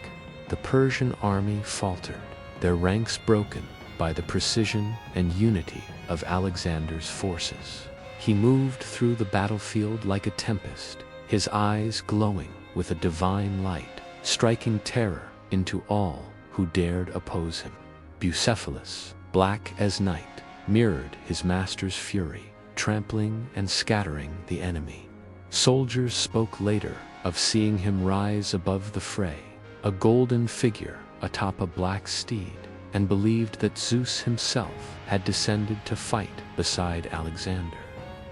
The Persian army faltered, their ranks broken by the precision and unity of Alexander's forces. He moved through the battlefield like a tempest, his eyes glowing with a divine light, striking terror into all who dared oppose him. Bucephalus, black as night, mirrored his master's fury, trampling and scattering the enemy. Soldiers spoke later of seeing him rise above the fray, a golden figure atop a black steed, and believed that Zeus himself had descended to fight beside Alexander.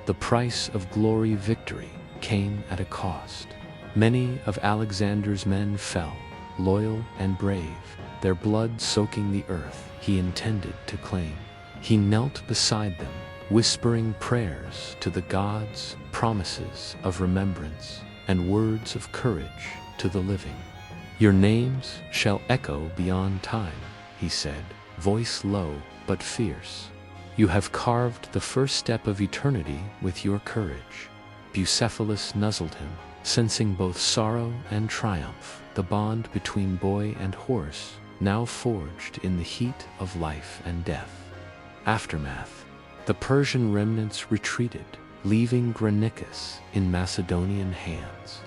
The price of glory victory came at a cost. Many of Alexander's men fell, loyal and brave, their blood soaking the earth he intended to claim. He knelt beside them, whispering prayers to the gods, promises of remembrance, and words of courage to the living. Your names shall echo beyond time, he said, voice low but fierce. You have carved the first step of eternity with your courage. Bucephalus nuzzled him, sensing both sorrow and triumph, the bond between boy and horse, now forged in the heat of life and death. Aftermath. The Persian remnants retreated, leaving Granicus in Macedonian hands.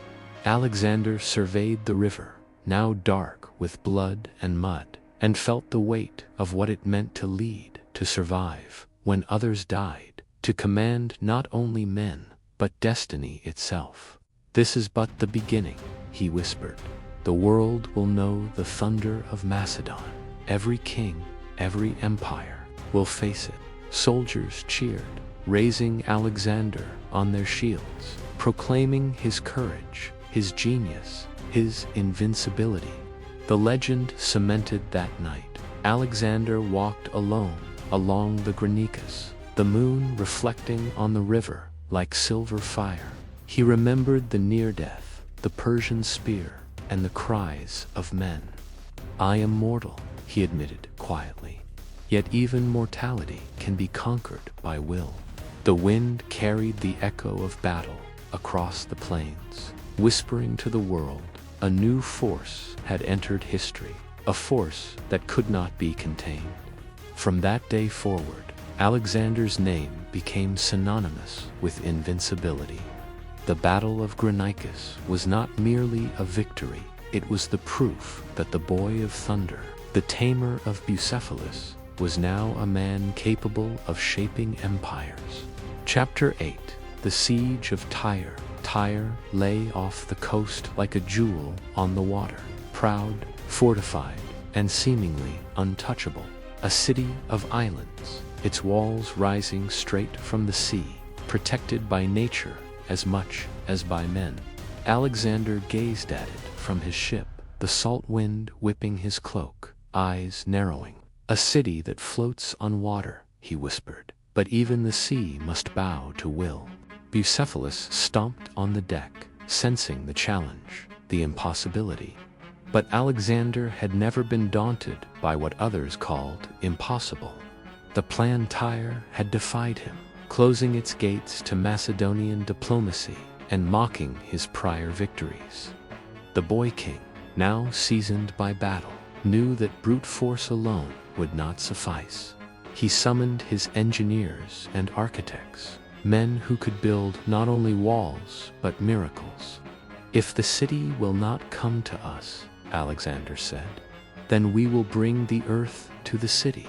Alexander surveyed the river, now dark with blood and mud, and felt the weight of what it meant to lead, to survive when others died, to command not only men, but destiny itself. This is but the beginning, he whispered. The world will know the thunder of Macedon. Every king, every empire will face it. Soldiers cheered, raising Alexander on their shields, proclaiming his courage, his genius, his invincibility. The legend cemented that night. Alexander walked alone along the Granicus, the moon reflecting on the river like silver fire. He remembered the near death, the Persian spear, and the cries of men. "I am mortal," he admitted quietly. "Yet even mortality can be conquered by will." The wind carried the echo of battle across the plains, whispering to the world a new force had entered history, a force that could not be contained. From that day forward, Alexander's name became synonymous with invincibility. The Battle of Granicus was not merely a victory, it was the proof that the boy of thunder, the tamer of Bucephalus, was now a man capable of shaping empires. Chapter 8. The Siege of Tyre. Tyre lay off the coast like a jewel on the water, proud, fortified, and seemingly untouchable. A city of islands, its walls rising straight from the sea, protected by nature as much as by men. Alexander gazed at it from his ship, the salt wind whipping his cloak, eyes narrowing. "A city that floats on water," he whispered, "but even the sea must bow to will." Bucephalus stomped on the deck, sensing the challenge, the impossibility. But Alexander had never been daunted by what others called impossible. The planned Tyre had defied him, closing its gates to Macedonian diplomacy and mocking his prior victories. The boy king, now seasoned by battle, knew that brute force alone would not suffice. He summoned his engineers and architects, men who could build not only walls but miracles. "If the city will not come to us," Alexander said, "then we will bring the earth to the city."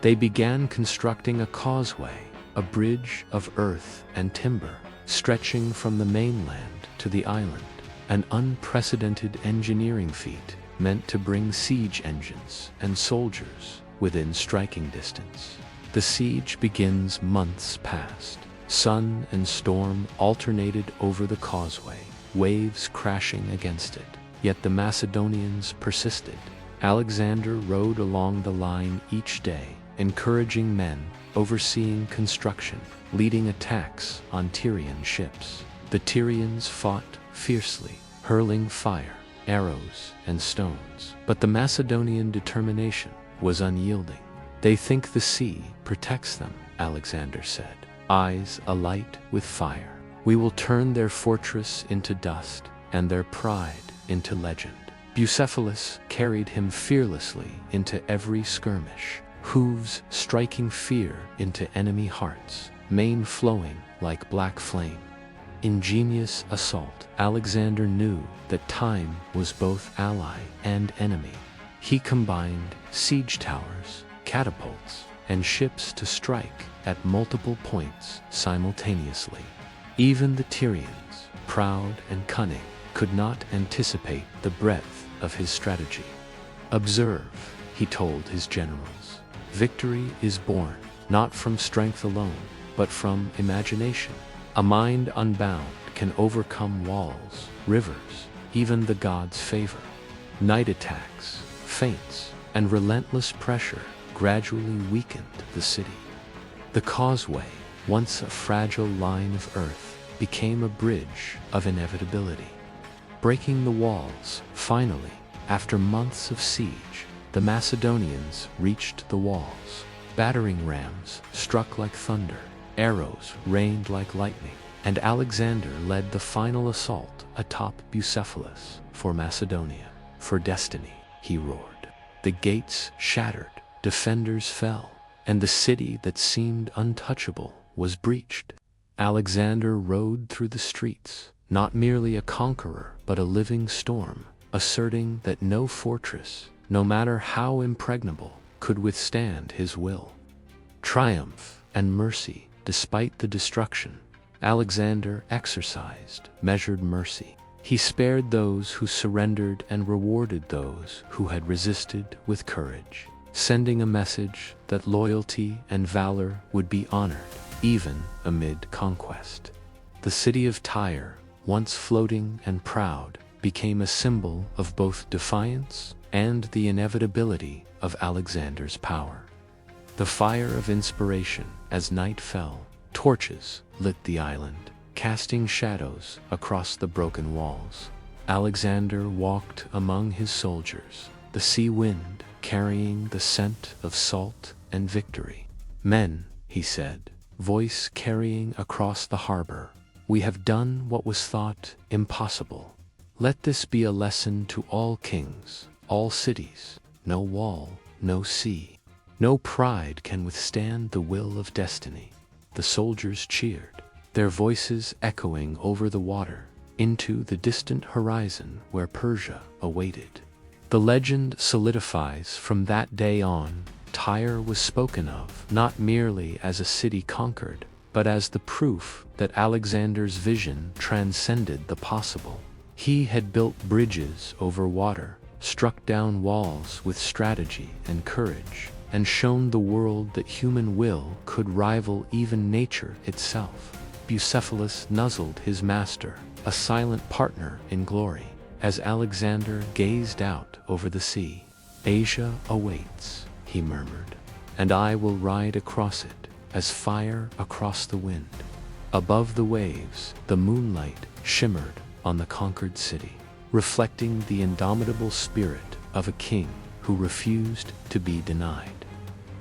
They began constructing a causeway, a bridge of earth and timber, stretching from the mainland to the island, an unprecedented engineering feat meant to bring siege engines and soldiers within striking distance. The siege begins months past. Sun and storm alternated over the causeway, waves crashing against it. Yet the Macedonians persisted. Alexander rode along the line each day, encouraging men, overseeing construction, leading attacks on Tyrian ships. The Tyrians fought fiercely, hurling fire, arrows, and stones. But the Macedonian determination was unyielding. "They think the sea protects them," Alexander said, eyes alight with fire. "We will turn their fortress into dust and their pride into legend." Bucephalus carried him fearlessly into every skirmish, hooves striking fear into enemy hearts, mane flowing like black flame. Ingenious assault. Alexander knew that time was both ally and enemy. He combined siege towers, catapults, and ships to strike at multiple points simultaneously. Even the Tyrians, proud and cunning, could not anticipate the breadth of his strategy. "Observe," he told his generals. "Victory is born, not from strength alone, but from imagination. A mind unbound can overcome walls, rivers, even the gods' favor." Night attacks, feints, and relentless pressure gradually weakened the city. The causeway, once a fragile line of earth, became a bridge of inevitability. Breaking the walls, finally, after months of siege, the Macedonians reached the walls. Battering rams struck like thunder, arrows rained like lightning, and Alexander led the final assault atop Bucephalus. "For Macedonia, for destiny," he roared. The gates shattered, defenders fell, and the city that seemed untouchable was breached. Alexander rode through the streets, not merely a conqueror, but a living storm, asserting that no fortress, no matter how impregnable, could withstand his will. Triumph and mercy, despite the destruction, Alexander exercised measured mercy. He spared those who surrendered and rewarded those who had resisted with courage, sending a message that loyalty and valor would be honored, even amid conquest. The city of Tyre, once floating and proud, became a symbol of both defiance and the inevitability of Alexander's power. The fire of inspiration, as night fell, torches lit the island. casting shadows across the broken walls. Alexander walked among his soldiers, the sea wind carrying the scent of salt and victory. "Men," he said, voice carrying across the harbor, "we have done what was thought impossible. Let this be a lesson to all kings, all cities. No wall, no sea, no pride can withstand the will of destiny." The soldiers cheered, their voices echoing over the water, into the distant horizon where Persia awaited. The legend solidifies from that day on. Tyre was spoken of not merely as a city conquered, but as the proof that Alexander's vision transcended the possible. He had built bridges over water, struck down walls with strategy and courage, and shown the world that human will could rival even nature itself. Bucephalus nuzzled his master, a silent partner in glory, as Alexander gazed out over the sea. "Asia awaits," he murmured, "and I will ride across it, as fire across the wind." Above the waves, the moonlight shimmered on the conquered city, reflecting the indomitable spirit of a king who refused to be denied.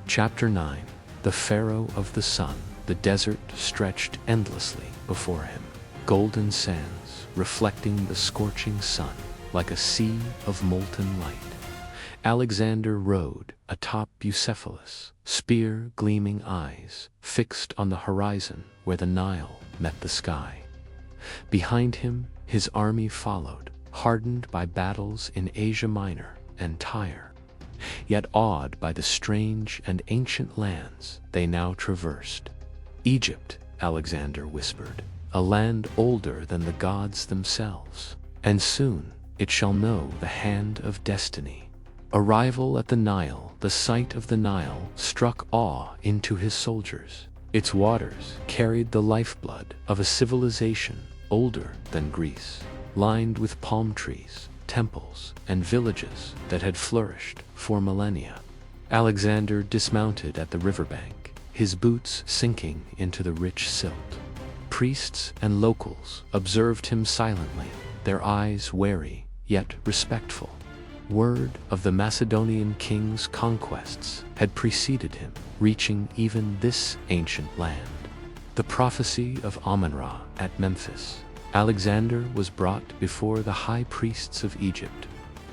Chapter 9. The Pharaoh of the Sun. The desert stretched endlessly before him, golden sands reflecting the scorching sun like a sea of molten light. Alexander rode atop Bucephalus, spear gleaming eyes fixed on the horizon where the Nile met the sky. Behind him, his army followed, hardened by battles in Asia Minor and Tyre, yet awed by the strange and ancient lands they now traversed. "Egypt," Alexander whispered, "a land older than the gods themselves, and soon it shall know the hand of destiny." Arrival at the Nile. The sight of the Nile struck awe into his soldiers. Its waters carried the lifeblood of a civilization older than Greece, lined with palm trees, temples, and villages that had flourished for millennia. Alexander dismounted at the riverbank, his boots sinking into the rich silt. Priests and locals observed him silently, their eyes wary yet respectful. Word of the Macedonian king's conquests had preceded him, reaching even this ancient land. The prophecy of Amun-Ra at Memphis. Alexander was brought before the high priests of Egypt.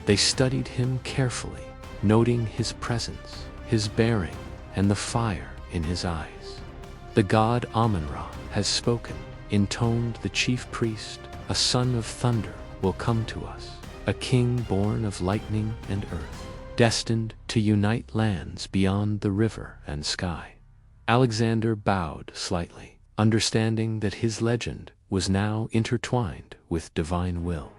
They studied him carefully, noting his presence, his bearing, and the fire in his eyes. "The god Amun-Ra has spoken," intoned the chief priest. "A son of thunder will come to us, a king born of lightning and earth, destined to unite lands beyond the river and sky." Alexander bowed slightly, understanding that his legend was now intertwined with divine will.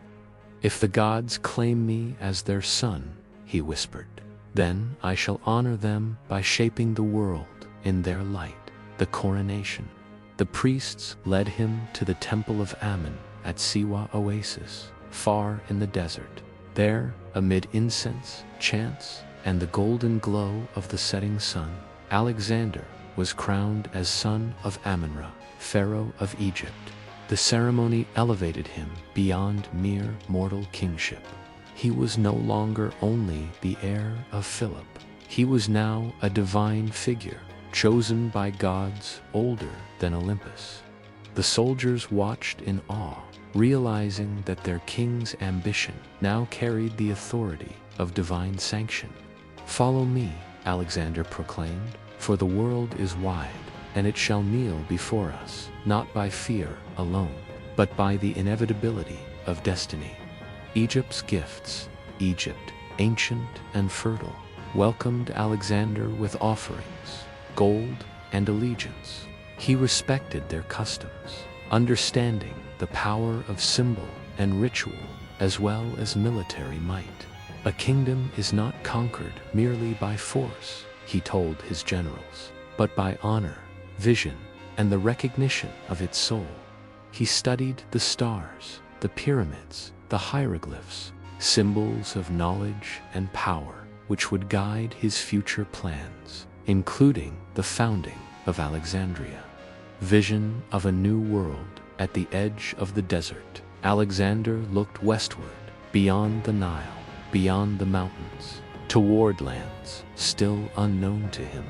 "If the gods claim me as their son," he whispered, "then I shall honor them by shaping the world in their light." The coronation. The priests led him to the temple of Ammon at Siwa Oasis, far in the desert. There, amid incense, chants, and the golden glow of the setting sun, Alexander was crowned as son of Amun-Ra, Pharaoh of Egypt. The ceremony elevated him beyond mere mortal kingship. He was no longer only the heir of Philip. He was now a divine figure, chosen by gods older than Olympus. The soldiers watched in awe, realizing that their king's ambition now carried the authority of divine sanction. "Follow me," Alexander proclaimed, "for the world is wide, and it shall kneel before us, not by fear alone, but by the inevitability of destiny." Egypt's gifts. Egypt, ancient and fertile, welcomed Alexander with offerings, gold, and allegiance. He respected their customs, understanding the power of symbol and ritual as well as military might. "A kingdom is not conquered merely by force," he told his generals, "but by honor, vision, and the recognition of its soul." He studied the stars, the pyramids, the hieroglyphs, symbols of knowledge and power, which would guide his future plans, including the founding of Alexandria. Vision of a new world. at the edge of the desert, Alexander looked westward, beyond the Nile, beyond the mountains, toward lands still unknown to him.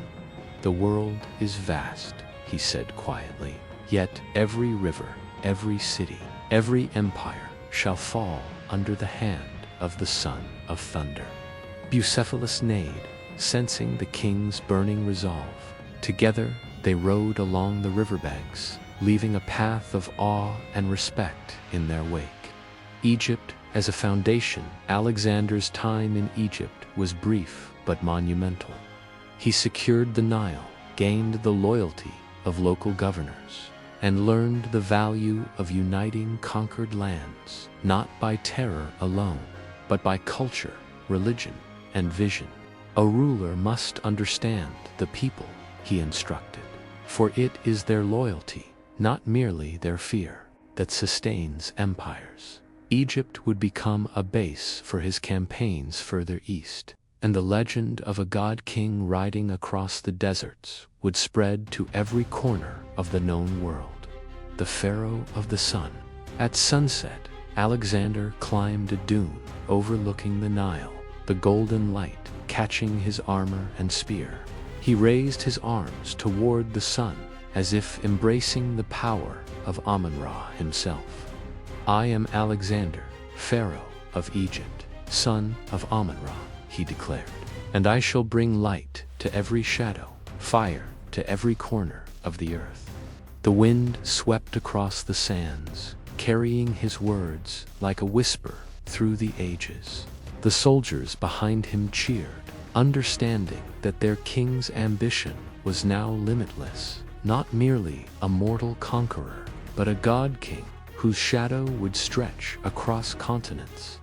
"The world is vast," he said quietly, "yet every river, every city, every empire shall fall under the hand of the Son of Thunder." Bucephalus neighed, sensing the king's burning resolve. Together they rode along the riverbanks, leaving a path of awe and respect in their wake. Egypt as a foundation. Alexander's time in Egypt was brief but monumental. He secured the Nile, gained the loyalty of local governors, and learned the value of uniting conquered lands, not by terror alone, but by culture, religion, and vision. "A ruler must understand the people," he instructed, "for it is their loyalty, not merely their fear, that sustains empires." Egypt would become a base for his campaigns further east, and the legend of a god-king riding across the deserts would spread to every corner of the known world. The Pharaoh of the Sun. At sunset, Alexander climbed a dune overlooking the Nile, the golden light catching his armor and spear. He raised his arms toward the sun, as if embracing the power of Amun-Ra himself. "I am Alexander, Pharaoh of Egypt, son of Amun-Ra," he declared, "and I shall bring light to every shadow, fire to every corner of the earth." The wind swept across the sands, carrying his words like a whisper through the ages. The soldiers behind him cheered, understanding that their king's ambition was now limitless, not merely a mortal conqueror, but a god-king whose shadow would stretch across continents.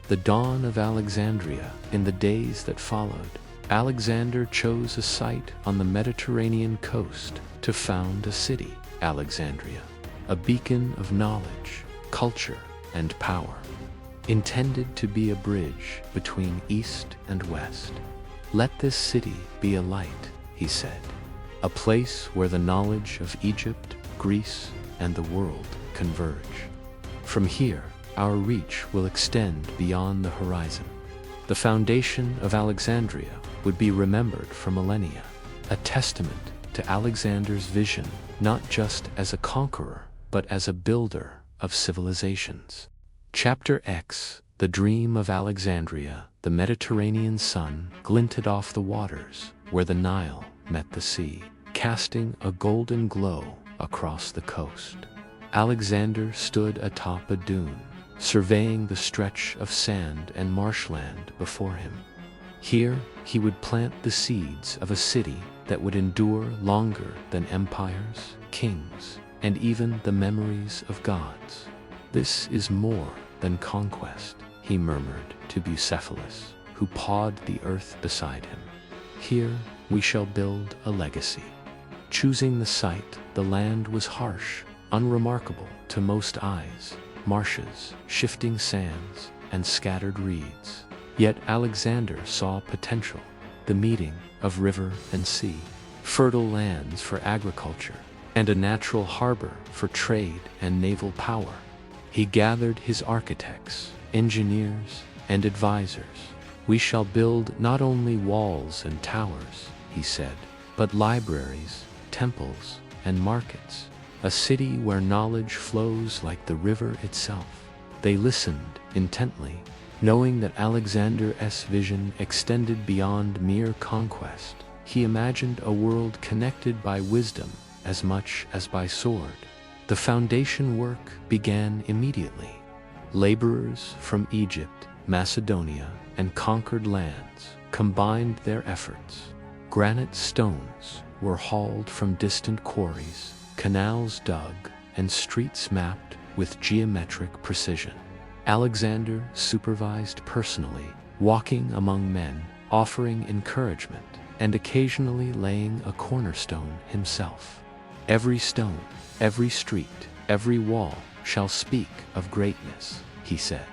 The dawn of Alexandria. In the days that followed, Alexander chose a site on the Mediterranean coast to found a city, Alexandria, a beacon of knowledge, culture, and power, intended to be a bridge between East and West. "Let this city be a light," he said, "a place where the knowledge of Egypt, Greece, and the world converge. From here, our reach will extend beyond the horizon." The foundation of Alexandria would be remembered for millennia, a testament to Alexander's vision, not just as a conqueror, but as a builder of civilizations. Chapter X. The Dream of Alexandria. The Mediterranean sun glinted off the waters where the Nile met the sea, casting a golden glow across the coast. Alexander stood atop a dune, surveying the stretch of sand and marshland before him. Here, he would plant the seeds of a city that would endure longer than empires, kings, and even the memories of gods. "This is more than conquest," he murmured to Bucephalus, who pawed the earth beside him. "Here we shall build a legacy." Choosing the site, the land was harsh, unremarkable to most eyes, marshes, shifting sands, and scattered reeds. Yet Alexander saw potential, the meeting of river and sea, fertile lands for agriculture, and a natural harbor for trade and naval power. He gathered his architects, engineers, and advisors. "We shall build not only walls and towers," he said, "but libraries, temples, and markets, a city where knowledge flows like the river itself." They listened intently, knowing that Alexander's vision extended beyond mere conquest. He imagined a world connected by wisdom as much as by sword. The foundation work began immediately. Laborers from Egypt, Macedonia, and conquered lands combined their efforts. Granite stones were hauled from distant quarries, canals dug, and streets mapped with geometric precision. Alexander supervised personally, walking among men, offering encouragement, and occasionally laying a cornerstone himself. "Every stone, every street, every wall shall speak of greatness," he said.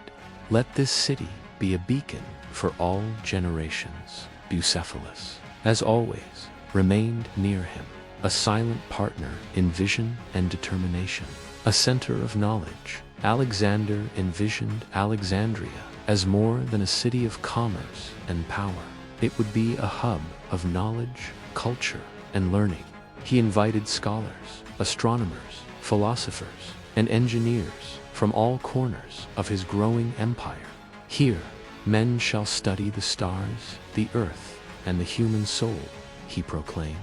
"Let this city be a beacon for all generations." Bucephalus, as always, remained near him, a silent partner in vision and determination. a center of knowledge. Alexander envisioned Alexandria as more than a city of commerce and power. It would be a hub of knowledge, culture, and learning. He invited scholars, astronomers, philosophers, and engineers from all corners of his growing empire. Here, men shall study the stars, the earth, and the human soul, he proclaimed.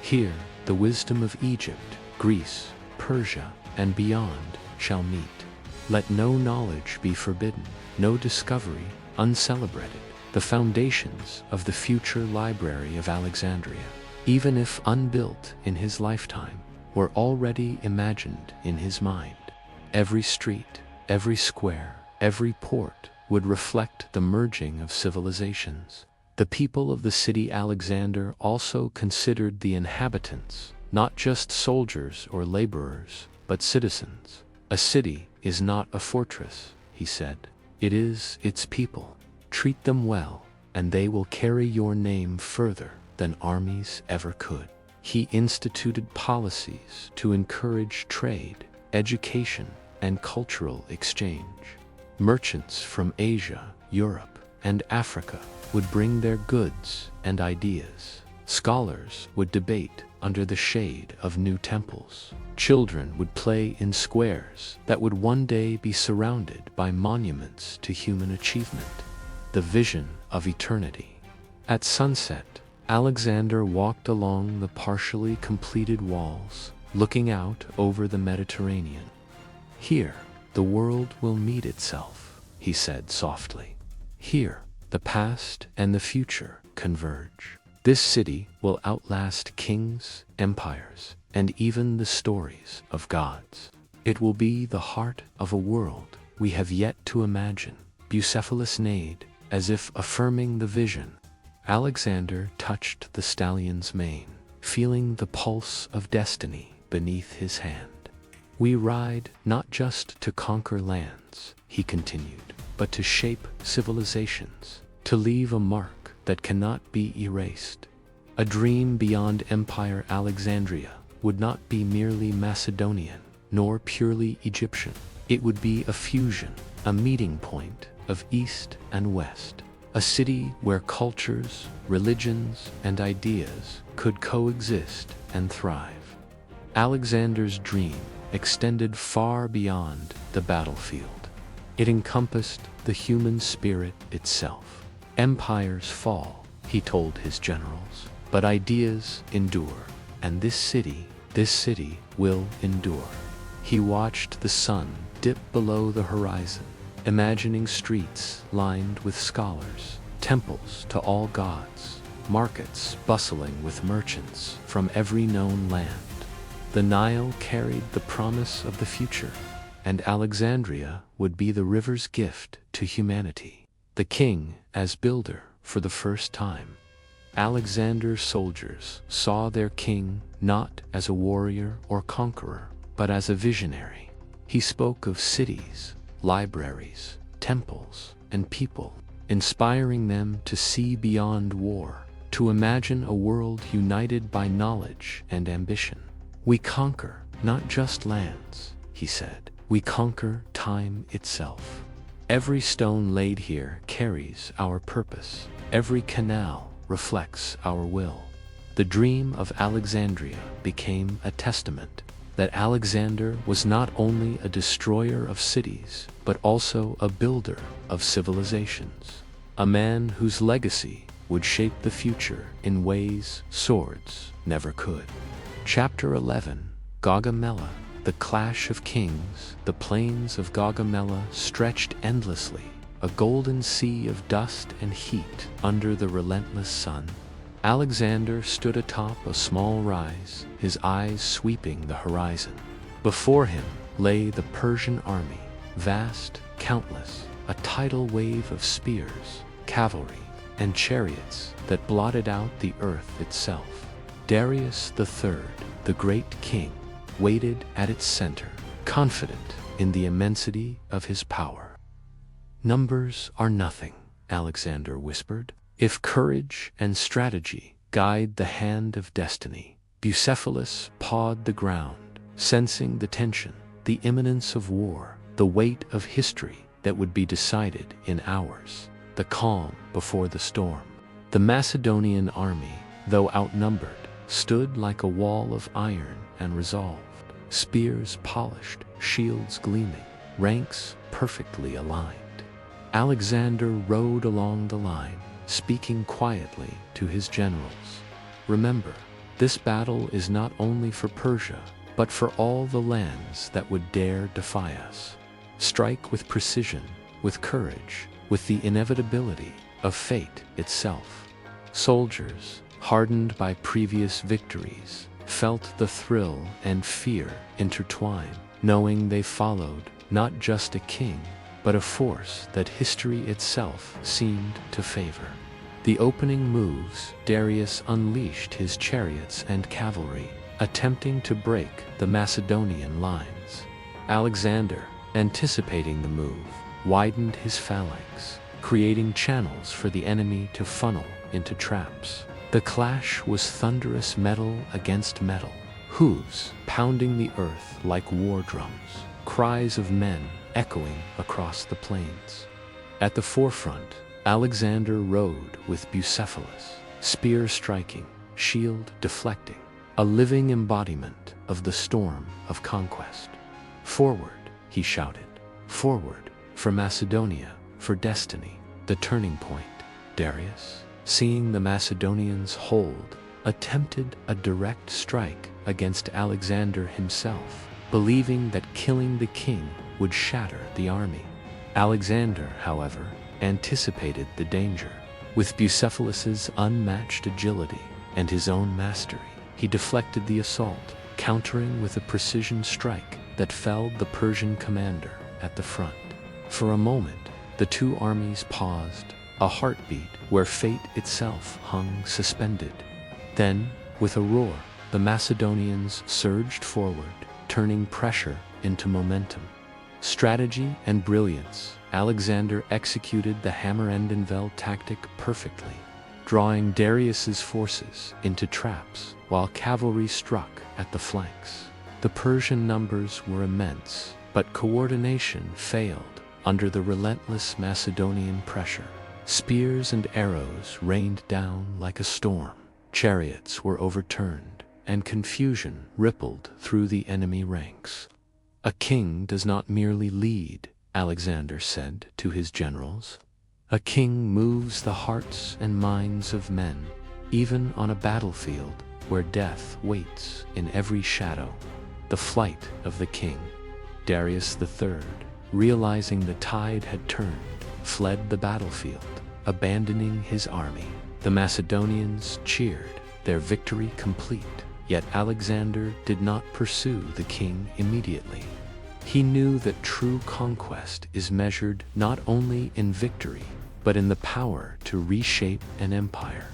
Here, the wisdom of Egypt, Greece, Persia, and beyond shall meet. Let no knowledge be forbidden, no discovery uncelebrated. The foundations of the future library of Alexandria, even if unbuilt in his lifetime, were already imagined in his mind. Every street, every square, every port would reflect the merging of civilizations. The people of the city Alexander also considered the inhabitants not just soldiers or laborers, but citizens. A city is not a fortress, he said. It is its people. Treat them well, and they will carry your name further than armies ever could. He instituted policies to encourage trade, education, and cultural exchange. Merchants from Asia, Europe, and Africa would bring their goods and ideas. Scholars would debate under the shade of new temples. Children would play in squares that would one day be surrounded by monuments to human achievement. The vision of eternity. At sunset, Alexander walked along the partially completed walls, looking out over the Mediterranean. Here, the world will meet itself, he said softly. Here, the past and the future converge. This city will outlast kings, empires, and even the stories of gods. It will be the heart of a world we have yet to imagine. Bucephalus neighed, as if affirming the vision. Alexander touched the stallion's mane, feeling the pulse of destiny beneath his hand. We ride not just to conquer lands, he continued, but to shape civilizations, to leave a mark that cannot be erased. A dream beyond empire. Alexandria would not be merely Macedonian, nor purely Egyptian. It would be a fusion, a meeting point of East and West, a city where cultures, religions, and ideas could coexist and thrive. Alexander's dream extended far beyond the battlefield. It encompassed the human spirit itself. Empires fall, he told his generals, but ideas endure, and this city will endure. He watched the sun dip below the horizon, imagining streets lined with scholars, temples to all gods, markets bustling with merchants from every known land. The Nile carried the promise of the future, and Alexandria would be the river's gift to humanity. The king as builder for the first time. Alexander's soldiers saw their king not as a warrior or conqueror, but as a visionary. He spoke of cities, libraries, temples, and people, inspiring them to see beyond war, to imagine a world united by knowledge and ambition. We conquer not just lands, he said. We conquer time itself. Every stone laid here carries our purpose. Every canal reflects our will. The dream of Alexandria became a testament that Alexander was not only a destroyer of cities, but also a builder of civilizations. A man whose legacy would shape the future in ways swords never could. Chapter 11. Gaugamela. The clash of kings. The plains of Gaugamela stretched endlessly, a golden sea of dust and heat under the relentless sun. Alexander stood atop a small rise, his eyes sweeping the horizon. Before him lay the Persian army, vast, countless, a tidal wave of spears, cavalry, and chariots that blotted out the earth itself. Darius III, the great king, waited at its center, confident in the immensity of his power. Numbers are nothing, Alexander whispered, if courage and strategy guide the hand of destiny. Bucephalus pawed the ground, sensing the tension. the imminence of war, the weight of history that would be decided in hours, the calm before the storm. The Macedonian army, though outnumbered, stood like a wall of iron and resolved, spears polished, shields gleaming, ranks perfectly aligned. Alexander rode along the line, speaking quietly to his generals. "Remember, this battle is not only for Persia, but for all the lands that would dare defy us. Strike with precision, with courage, with the inevitability of fate itself." Soldiers, hardened by previous victories, felt the thrill and fear intertwine, knowing they followed not just a king, but a force that history itself seemed to favor. The opening moves, Darius unleashed his chariots and cavalry, attempting to break the Macedonian lines. Alexander, anticipating the move, widened his phalanx, creating channels for the enemy to funnel into traps. The clash was thunderous, metal against metal, hooves pounding the earth like war drums, cries of men echoing across the plains. At the forefront, Alexander rode with Bucephalus, spear striking, shield deflecting, a living embodiment of the storm of conquest. "Forward," he shouted, "forward, for Macedonia, for destiny." The turning point, Darius, seeing the Macedonians hold, attempted a direct strike against Alexander himself, believing that killing the king would shatter the army. Alexander, however, anticipated the danger. With Bucephalus's unmatched agility and his own mastery, he deflected the assault, countering with a precision strike that felled the Persian commander at the front. For a moment, the two armies paused, a heartbeat where fate itself hung suspended. Then, with a roar, the Macedonians surged forward, turning pressure into momentum. Strategy and brilliance, Alexander executed the hammer-and-anvil tactic perfectly, drawing Darius's forces into traps while cavalry struck at the flanks. The Persian numbers were immense, but coordination failed under the relentless Macedonian pressure. Spears and arrows rained down like a storm. Chariots were overturned, and confusion rippled through the enemy ranks. "A king does not merely lead," Alexander said to his generals. "A king moves the hearts and minds of men, even on a battlefield where death waits in every shadow." The flight of the king. Darius III, realizing the tide had turned, fled the battlefield, abandoning his army. The Macedonians cheered, their victory complete. Yet Alexander did not pursue the king immediately. He knew that true conquest is measured not only in victory, but in the power to reshape an empire.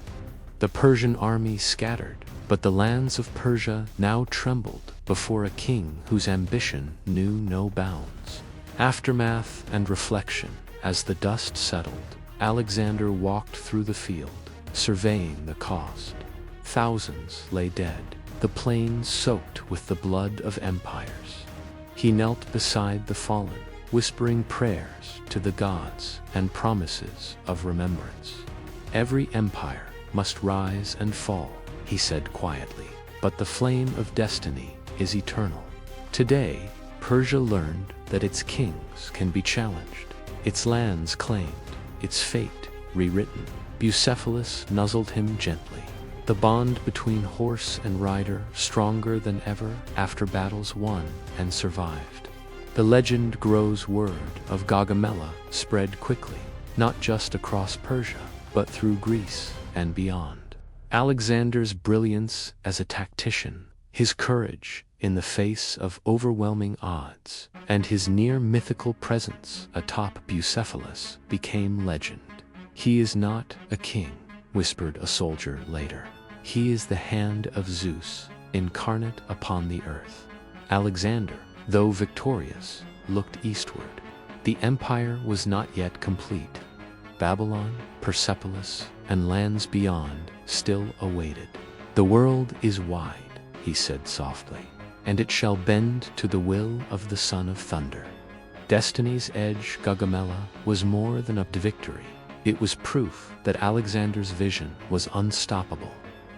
The Persian army scattered, but the lands of Persia now trembled before a king whose ambition knew no bounds. Aftermath and reflection. As the dust settled, Alexander walked through the field, surveying the cost. Thousands lay dead, the plains soaked with the blood of empires. He knelt beside the fallen, whispering prayers to the gods and promises of remembrance. "Every empire must rise and fall," he said quietly, "but the flame of destiny is eternal." Today, Persia learned that its kings can be challenged, its lands claimed, its fate rewritten. Bucephalus nuzzled him gently, the bond between horse and rider stronger than ever after battles won and survived. The legend grows word of Gaugamela spread quickly, not just across Persia, but through Greece and beyond. Alexander's brilliance as a tactician, his courage in the face of overwhelming odds, and his near-mythical presence atop Bucephalus became legend. "He is not a king," whispered a soldier later. "He is the hand of Zeus, incarnate upon the earth." Alexander, though victorious, looked eastward. The empire was not yet complete. Babylon, Persepolis, and lands beyond still awaited. "The world is wide," he said softly, and it shall bend to the will of the Son of Thunder. Destiny's edge, Gaugamela, was more than a victory. It was proof that Alexander's vision was unstoppable.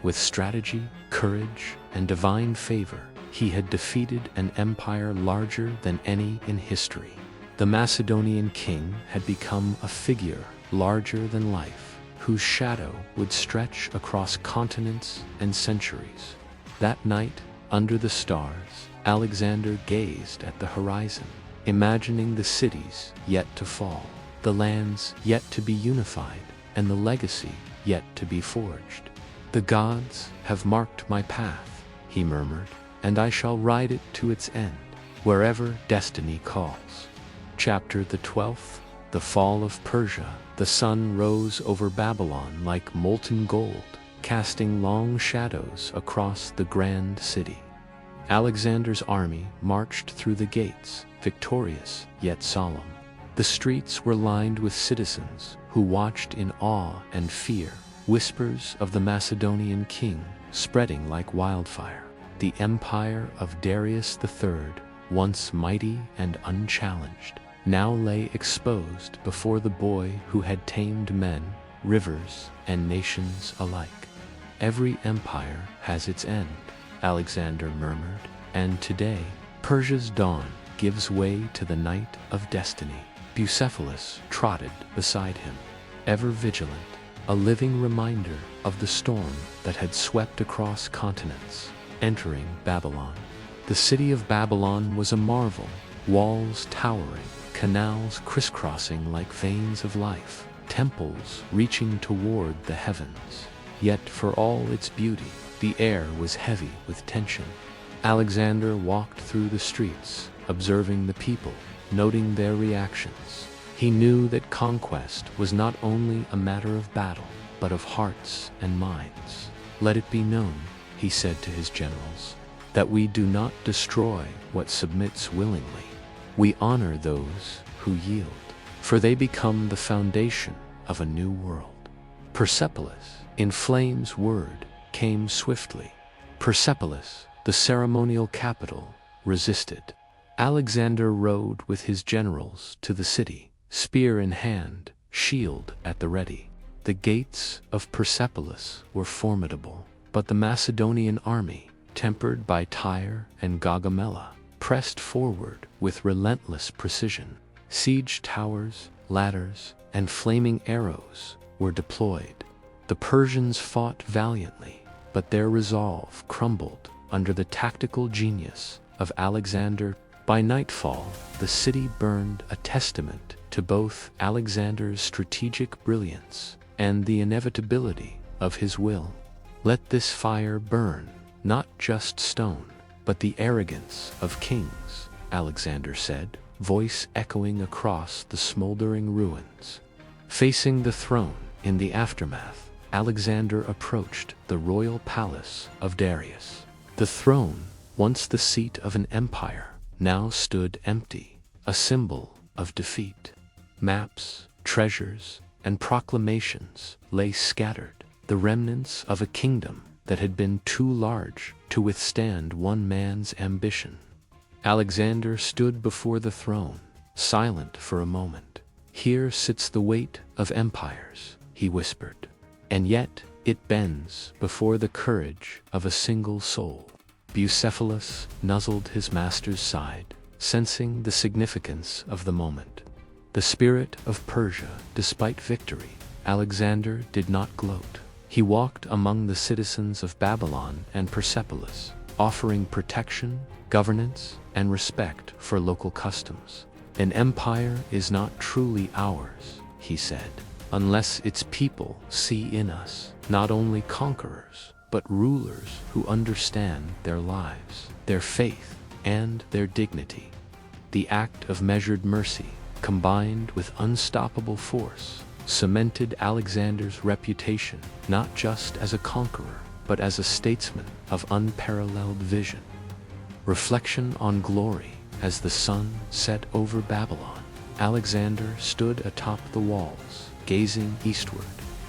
With strategy, courage, and divine favor, he had defeated an empire larger than any in history. The Macedonian king had become a figure larger than life, whose shadow would stretch across continents and centuries. That night, under the stars, Alexander gazed at the horizon, imagining the cities yet to fall, the lands yet to be unified, and the legacy yet to be forged. "The gods have marked my path," he murmured, "and I shall ride it to its end, wherever destiny calls." Chapter the 12th, The Fall of Persia. The sun rose over Babylon like molten gold, casting long shadows across the grand city. Alexander's army marched through the gates, victorious yet solemn. The streets were lined with citizens who watched in awe and fear, whispers of the Macedonian king spreading like wildfire. The empire of Darius III, once mighty and unchallenged, now lay exposed before the boy who had tamed men, rivers, and nations alike. "Every empire has its end," Alexander murmured, "and today, Persia's dawn gives way to the night of destiny." Bucephalus trotted beside him, ever vigilant, a living reminder of the storm that had swept across continents, entering Babylon. The city of Babylon was a marvel, walls towering, canals crisscrossing like veins of life, temples reaching toward the heavens. Yet for all its beauty, the air was heavy with tension. Alexander walked through the streets, observing the people, noting their reactions. He knew that conquest was not only a matter of battle, but of hearts and minds. "Let it be known," he said to his generals, "that we do not destroy what submits willingly. We honor those who yield, for they become the foundation of a new world." Persepolis, in flames' word, came swiftly. Persepolis, the ceremonial capital, resisted. Alexander rode with his generals to the city, spear in hand, shield at the ready. The gates of Persepolis were formidable, but the Macedonian army, tempered by Tyre and Gaugamela, pressed forward with relentless precision. Siege towers, ladders, and flaming arrows were deployed. The Persians fought valiantly, but their resolve crumbled under the tactical genius of Alexander. By nightfall, the city burned, a testament to both Alexander's strategic brilliance and the inevitability of his will. "Let this fire burn, not just stone, but the arrogance of kings," Alexander said, voice echoing across the smoldering ruins. Facing the throne in the aftermath, Alexander approached the royal palace of Darius. The throne, once the seat of an empire, now stood empty, a symbol of defeat. Maps, treasures, and proclamations lay scattered, the remnants of a kingdom that had been too large to withstand one man's ambition. Alexander stood before the throne, silent for a moment. "Here sits the weight of empires," he whispered, "and yet it bends before the courage of a single soul." Bucephalus nuzzled his master's side, sensing the significance of the moment. The spirit of Persia, despite victory, Alexander did not gloat. He walked among the citizens of Babylon and Persepolis, offering protection, governance, and respect for local customs. "An empire is not truly ours," he said, "unless its people see in us not only conquerors, but rulers who understand their lives, their faith, and their dignity." The act of measured mercy, combined with unstoppable force, cemented Alexander's reputation not just as a conqueror, but as a statesman of unparalleled vision. Reflection on glory. As the sun set over Babylon, Alexander stood atop the walls, gazing eastward.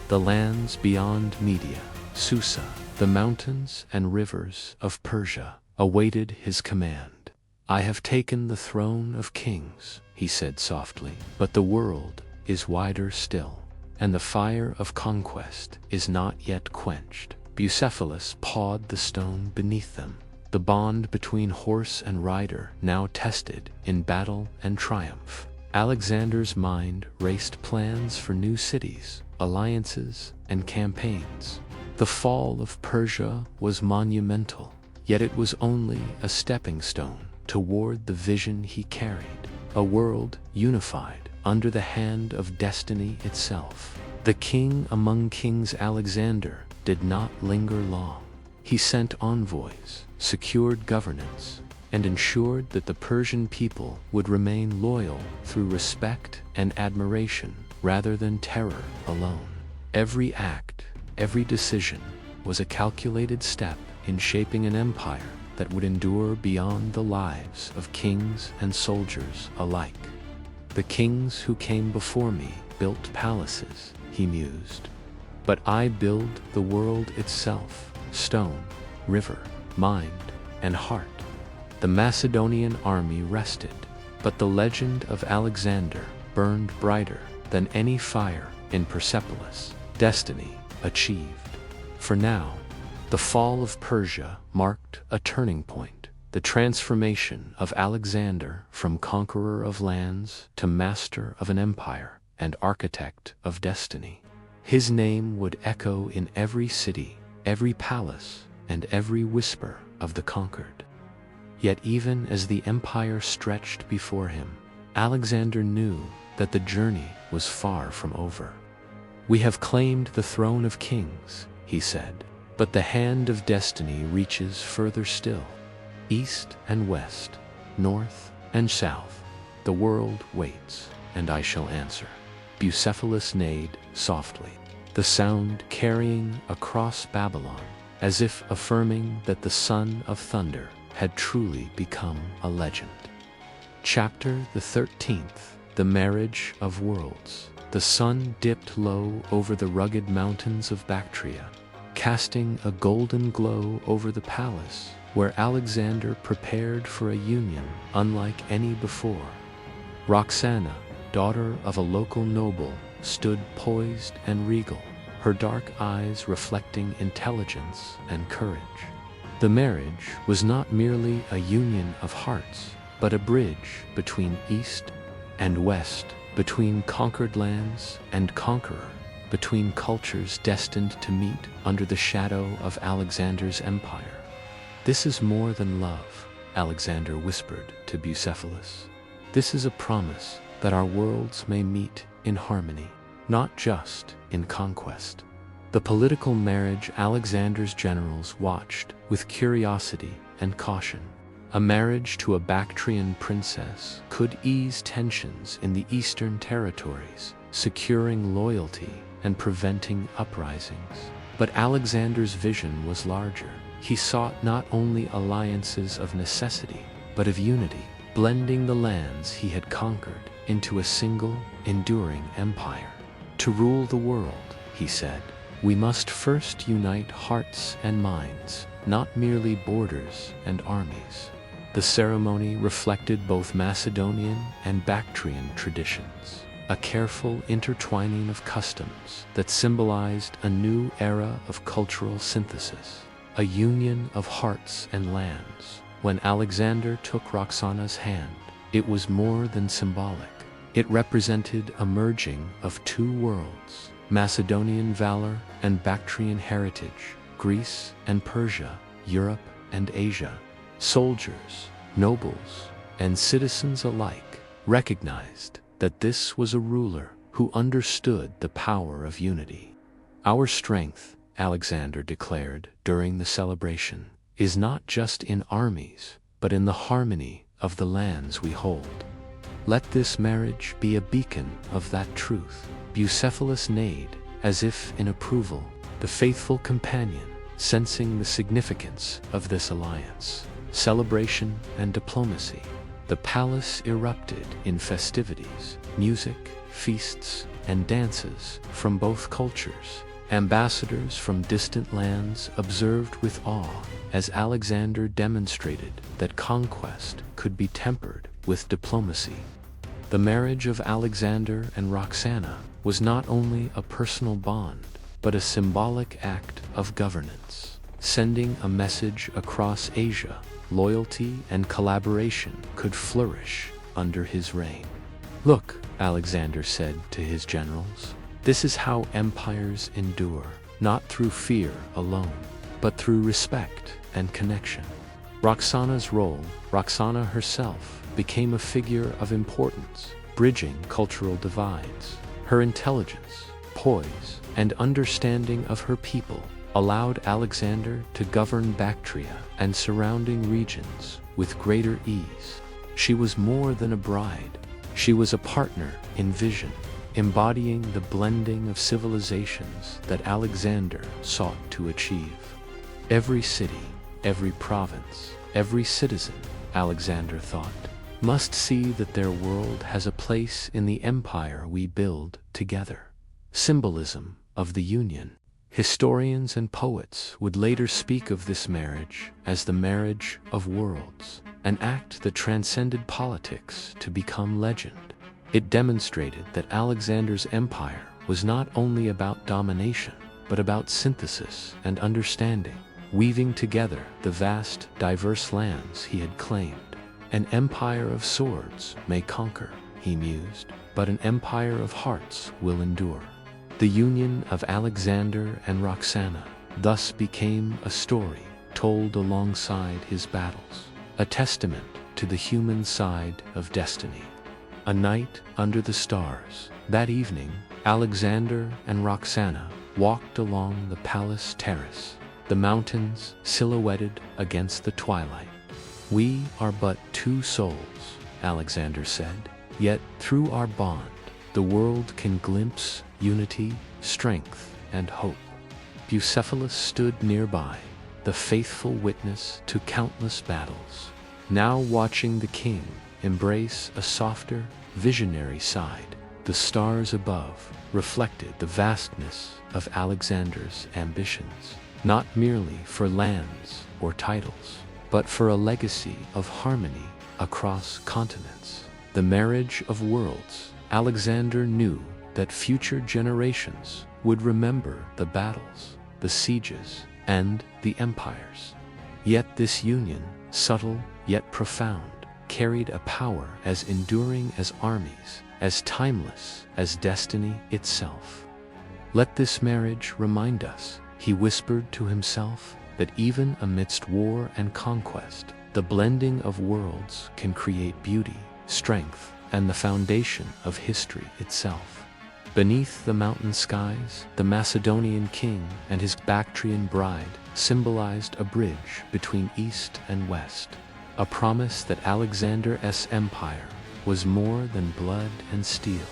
The lands beyond Media, Susa, the mountains and rivers of Persia awaited his command. "I have taken the throne of kings," he said softly, "but the world is wider still, and the fire of conquest is not yet quenched." Bucephalus pawed the stone beneath them, the bond between horse and rider now tested in battle and triumph. Alexander's mind raced plans for new cities, alliances, and campaigns. The fall of Persia was monumental, yet it was only a stepping stone toward the vision he carried, a world unified under the hand of destiny itself. The king among kings, Alexander, did not linger long. He sent envoys, secured governance, and ensured that the Persian people would remain loyal through respect and admiration rather than terror alone. Every act, every decision was a calculated step in shaping an empire that would endure beyond the lives of kings and soldiers alike. "The kings who came before me built palaces," he mused, "but I build the world itself, stone, river, mind, and heart." The Macedonian army rested, but the legend of Alexander burned brighter than any fire in Persepolis. Destiny achieved. For now, the fall of Persia marked a turning point, the transformation of Alexander from conqueror of lands to master of an empire and architect of destiny. His name would echo in every city, every palace, and every whisper of the conquered. Yet even as the empire stretched before him, Alexander knew that the journey was far from over. "We have claimed the throne of kings," he said, "but the hand of destiny reaches further still. East and west, north and south, the world waits, and I shall answer." Bucephalus neighed softly, the sound carrying across Babylon, as if affirming that the son of thunder had truly become a legend. Chapter the 13th, The Marriage of Worlds. The sun dipped low over the rugged mountains of Bactria, casting a golden glow over the palace where Alexander prepared for a union unlike any before. Roxana, daughter of a local noble, stood poised and regal, her dark eyes reflecting intelligence and courage. The marriage was not merely a union of hearts, but a bridge between East and West, between conquered lands and conqueror, between cultures destined to meet under the shadow of Alexander's empire. "This is more than love," Alexander whispered to Bucephalus. "This is a promise that our worlds may meet in harmony, not just in conquest." The political marriage Alexander's generals watched with curiosity and caution. A marriage to a Bactrian princess could ease tensions in the eastern territories, securing loyalty and preventing uprisings. But Alexander's vision was larger. He sought not only alliances of necessity, but of unity, blending the lands he had conquered into a single, enduring empire. "To rule the world," he said, "we must first unite hearts and minds, not merely borders and armies." The ceremony reflected both Macedonian and Bactrian traditions, a careful intertwining of customs that symbolized a new era of cultural synthesis, a union of hearts and lands. When Alexander took Roxana's hand, it was more than symbolic. It represented a merging of two worlds, Macedonian valor and Bactrian heritage, Greece and Persia, Europe and Asia. Soldiers, nobles, and citizens alike recognized that this was a ruler who understood the power of unity. "Our strength," Alexander declared during the celebration, "is not just in armies, but in the harmony of the lands we hold. Let this marriage be a beacon of that truth." Bucephalus neighed, as if in approval, the faithful companion sensing the significance of this alliance. Celebration and diplomacy. The palace erupted in festivities, music, feasts, and dances from both cultures, Ambassadors from distant lands observed with awe as Alexander demonstrated that conquest could be tempered with diplomacy. The marriage of Alexander and Roxana was not only a personal bond, but a symbolic act of governance, sending a message across Asia. Loyalty and collaboration could flourish under his reign. "Look," Alexander said to his generals, "this is how empires endure, not through fear alone, but through respect and connection." Roxana herself, became a figure of importance, bridging cultural divides. Her intelligence, poise, and understanding of her people allowed Alexander to govern Bactria and surrounding regions with greater ease. She was more than a bride. She was a partner in vision, embodying the blending of civilizations that Alexander sought to achieve. Every city, every province, every citizen, Alexander thought, must see that their world has a place in the empire we build together. Symbolism of the union. Historians and poets would later speak of this marriage as the marriage of worlds, an act that transcended politics to become legend. It demonstrated that Alexander's empire was not only about domination, but about synthesis and understanding, weaving together the vast, diverse lands he had claimed. "An empire of swords may conquer," he mused, "but an empire of hearts will endure." The union of Alexander and Roxana thus became a story told alongside his battles, a testament to the human side of destiny. A night under the stars. That evening, Alexander and Roxana walked along the palace terrace, the mountains silhouetted against the twilight. "We are but two souls," Alexander said, "yet through our bond, the world can glimpse unity, strength, and hope." Bucephalus stood nearby, the faithful witness to countless battles, now watching the king embrace a softer, visionary side. The stars above reflected the vastness of Alexander's ambitions, not merely for lands or titles, but for a legacy of harmony across continents. The marriage of worlds. Alexander knew that future generations would remember the battles, the sieges, and the empires. Yet this union, subtle yet profound, carried a power as enduring as armies, as timeless as destiny itself. "Let this marriage remind us," he whispered to himself, "that even amidst war and conquest, the blending of worlds can create beauty, strength, and the foundation of history itself." Beneath the mountain skies, the Macedonian king and his Bactrian bride symbolized a bridge between East and West, a promise that Alexander's empire was more than blood and steel.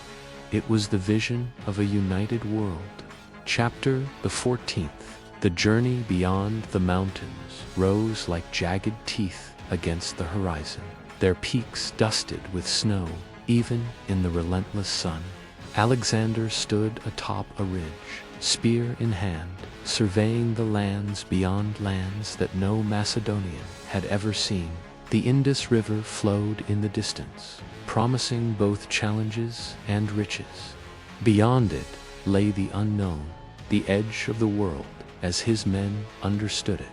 It was the vision of a united world. Chapter the 14th. The journey beyond the mountains rose like jagged teeth against the horizon, their peaks dusted with snow, even in the relentless sun. Alexander stood atop a ridge, spear in hand, surveying the lands beyond lands that no Macedonian had ever seen. The Indus River flowed in the distance, promising both challenges and riches. Beyond it lay the unknown, the edge of the world, as his men understood it.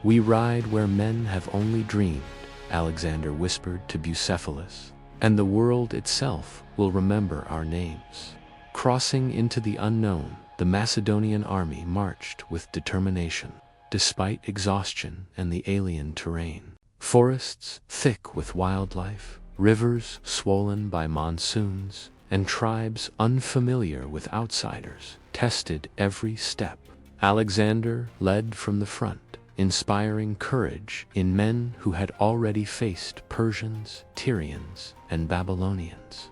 "We ride where men have only dreamed," Alexander whispered to Bucephalus, "and the world itself will remember our names." Crossing into the unknown, the Macedonian army marched with determination, despite exhaustion and the alien terrain. Forests thick with wildlife, rivers swollen by monsoons, and tribes unfamiliar with outsiders tested every step. Alexander led from the front, inspiring courage in men who had already faced Persians, Tyrians, and Babylonians.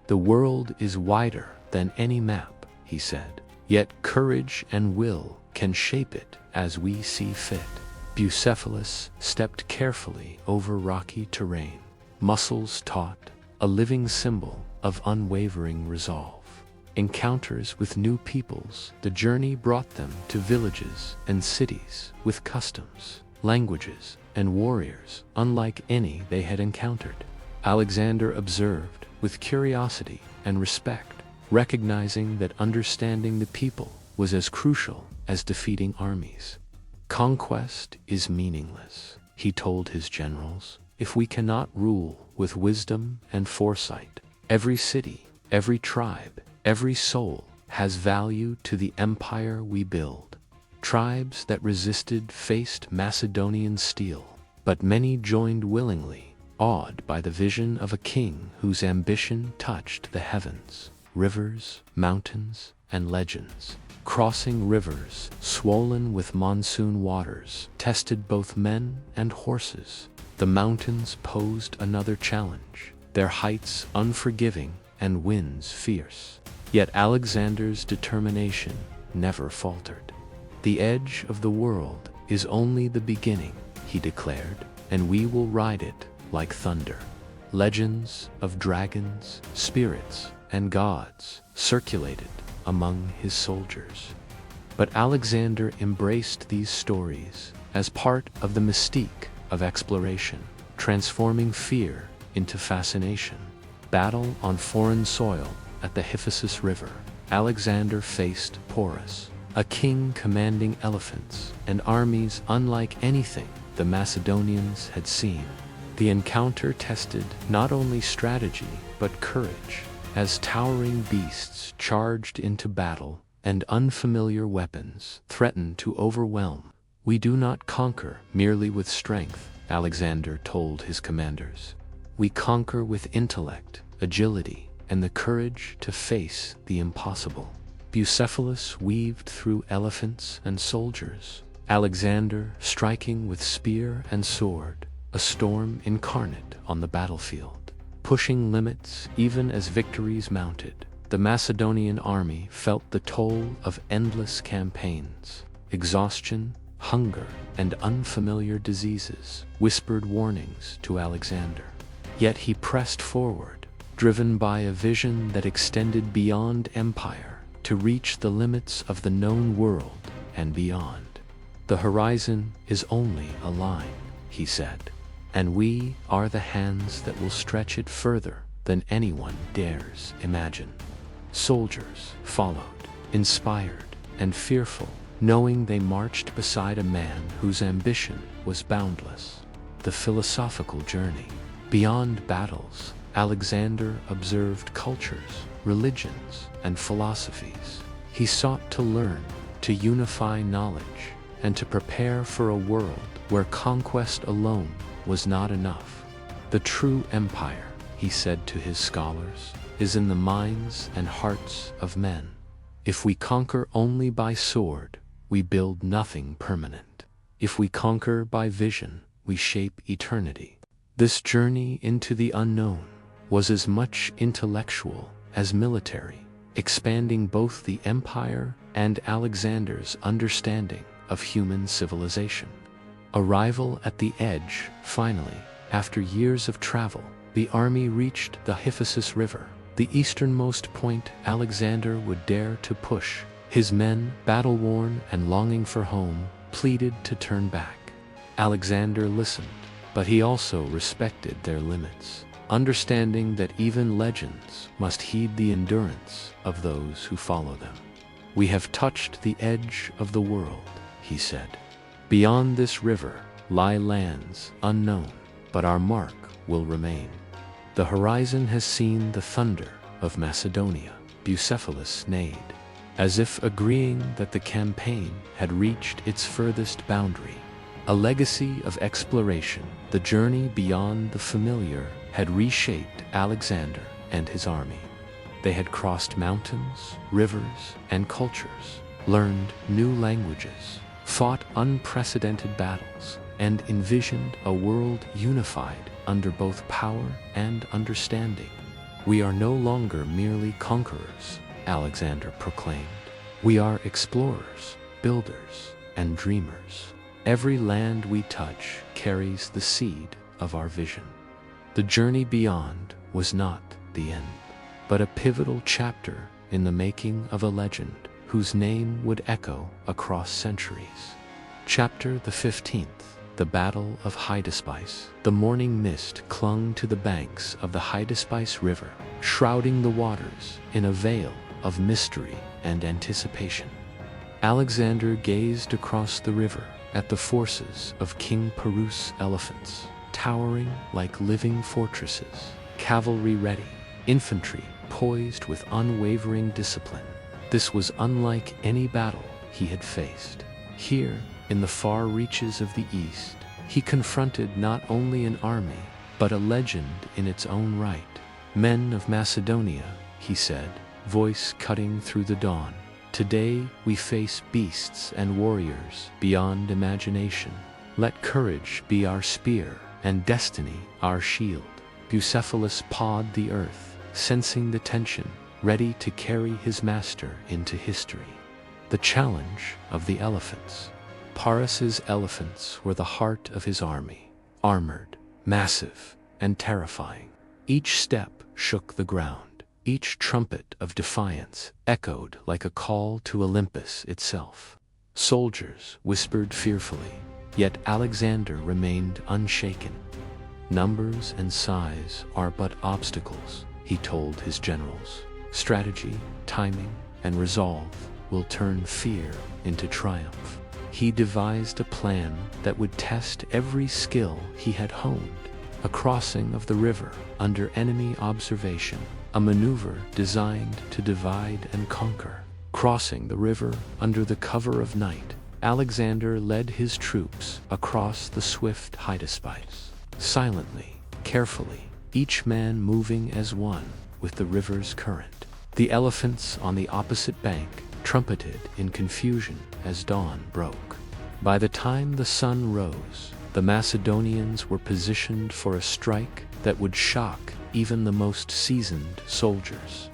"The world is wider than any map," he said, "yet courage and will can shape it as we see fit." Bucephalus stepped carefully over rocky terrain, muscles taut, a living symbol of unwavering resolve. encounters with new peoples. The journey brought them to villages and cities with customs, languages, and warriors unlike any they had encountered. Alexander observed with curiosity and respect, recognizing that understanding the people was as crucial as defeating armies. Conquest is meaningless, he told his generals, if we cannot rule with wisdom and foresight. Every city, every tribe, every soul has value to the empire we build. Tribes that resisted faced Macedonian steel, but many joined willingly, awed by the vision of a king whose ambition touched the heavens. Rivers, mountains, and legends, crossing rivers swollen with monsoon waters, tested both men and horses. The mountains posed another challenge, their heights unforgiving and winds fierce. Yet Alexander's determination never faltered. The edge of the world is only the beginning, he declared, and we will ride it like thunder. Legends of dragons, spirits, and gods circulated among his soldiers. But Alexander embraced these stories as part of the mystique of exploration, transforming fear into fascination. Battle on foreign soil at the Hydaspes River, Alexander faced Porus, a king commanding elephants and armies unlike anything the Macedonians had seen. The encounter tested not only strategy but courage, as towering beasts charged into battle and unfamiliar weapons threatened to overwhelm. We do not conquer merely with strength, Alexander told his commanders. We conquer with intellect, agility, and the courage to face the impossible. Bucephalus weaved through elephants and soldiers, Alexander striking with spear and sword, a storm incarnate on the battlefield. Pushing limits even as victories mounted, the Macedonian army felt the toll of endless campaigns. Exhaustion, hunger, and unfamiliar diseases whispered warnings to Alexander. Yet he pressed forward, driven by a vision that extended beyond empire to reach the limits of the known world and beyond. The horizon is only a line, he said, and we are the hands that will stretch it further than anyone dares imagine. Soldiers followed, inspired and fearful, knowing they marched beside a man whose ambition was boundless. The philosophical journey. Beyond battles, Alexander observed cultures, religions, and philosophies. He sought to learn, to unify knowledge, and to prepare for a world where conquest alone was not enough. The true empire, he said to his scholars, is in the minds and hearts of men. If we conquer only by sword, we build nothing permanent. If we conquer by vision, we shape eternity. This journey into the unknown was as much intellectual as military, expanding both the empire and Alexander's understanding of human civilization. Arrival at the edge, finally, after years of travel, the army reached the Hydaspes River, the easternmost point Alexander would dare to push. His men, battle-worn and longing for home, pleaded to turn back. Alexander listened, but he also respected their limits, understanding that even legends must heed the endurance of those who follow them. We have touched the edge of the world, he said. Beyond this river lie lands unknown, but our mark will remain. The horizon has seen the thunder of Macedonia, Bucephalus neighed, as if agreeing that the campaign had reached its furthest boundary. A legacy of exploration, the journey beyond the familiar had reshaped Alexander and his army. They had crossed mountains, rivers, and cultures, learned new languages, fought unprecedented battles, and envisioned a world unified under both power and understanding. We are no longer merely conquerors, Alexander proclaimed. We are explorers, builders, and dreamers. Every land we touch carries the seed of our vision. The journey beyond was not the end, but a pivotal chapter in the making of a legend whose name would echo across centuries. Chapter the 15th. The Battle of Hydaspes. The morning mist clung to the banks of the Hydaspes River, shrouding the waters in a veil of mystery and anticipation. Alexander gazed across the river at the forces of King Perus' elephants, towering like living fortresses, cavalry ready, infantry poised with unwavering discipline. This was unlike any battle he had faced. Here, in the far reaches of the east, he confronted not only an army, but a legend in its own right. "Men of Macedonia," he said, voice cutting through the dawn, "today we face beasts and warriors beyond imagination. Let courage be our spear and destiny our shield." Bucephalus pawed the earth, sensing the tension, ready to carry his master into history. The challenge of the elephants. Paras's elephants were the heart of his army, armored, massive, and terrifying. Each step shook the ground. Each trumpet of defiance echoed like a call to Olympus itself. Soldiers whispered fearfully, yet Alexander remained unshaken. "Numbers and size are but obstacles," he told his generals. "Strategy, timing, and resolve will turn fear into triumph." He devised a plan that would test every skill he had honed. A crossing of the river under enemy observation, a maneuver designed to divide and conquer. Crossing the river under the cover of night, Alexander led his troops across the swift Hydaspes. Silently, carefully, each man moving as one with the river's current. The elephants on the opposite bank trumpeted in confusion as dawn broke. By the time the sun rose, the Macedonians were positioned for a strike that would shock even the most seasoned soldiers.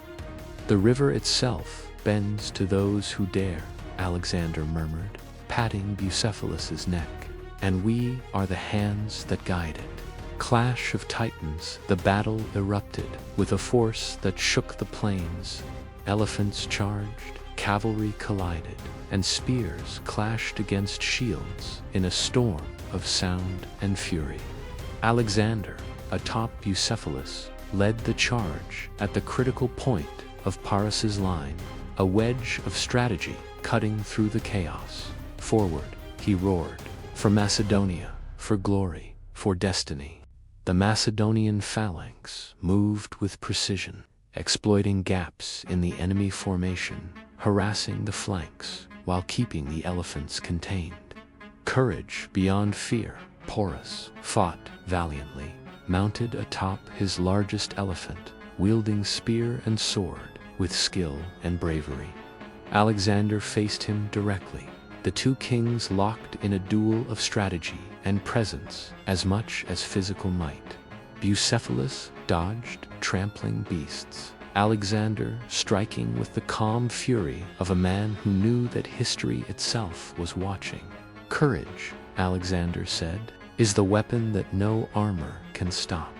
"The river itself bends to those who dare," Alexander murmured, patting Bucephalus's neck, "and we are the hands that guide it." Clash of titans, the battle erupted with a force that shook the plains. Elephants charged, cavalry collided, and spears clashed against shields in a storm of sound and fury. Alexander, atop Bucephalus, led the charge at the critical point of Paras's line, a wedge of strategy cutting through the chaos. "Forward," he roared, "for Macedonia, for glory, for destiny." The Macedonian phalanx moved with precision, exploiting gaps in the enemy formation, harassing the flanks while keeping the elephants contained. Courage beyond fear, Porus fought valiantly, mounted atop his largest elephant, wielding spear and sword with skill and bravery. Alexander faced him directly. The two kings locked in a duel of strategy and presence as much as physical might. Bucephalus dodged trampling beasts, Alexander striking with the calm fury of a man who knew that history itself was watching. "Courage," Alexander said, "is the weapon that no armor can stop."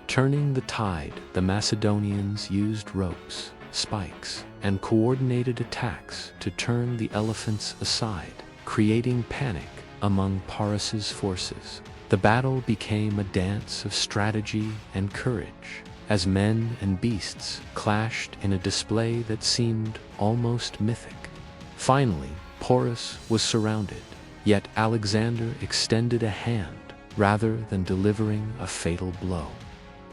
Turning the tide, the Macedonians used ropes, spikes, and coordinated attacks to turn the elephants aside, creating panic among Paras's forces. The battle became a dance of strategy and courage, as men and beasts clashed in a display that seemed almost mythic. Finally, Porus was surrounded, yet Alexander extended a hand rather than delivering a fatal blow.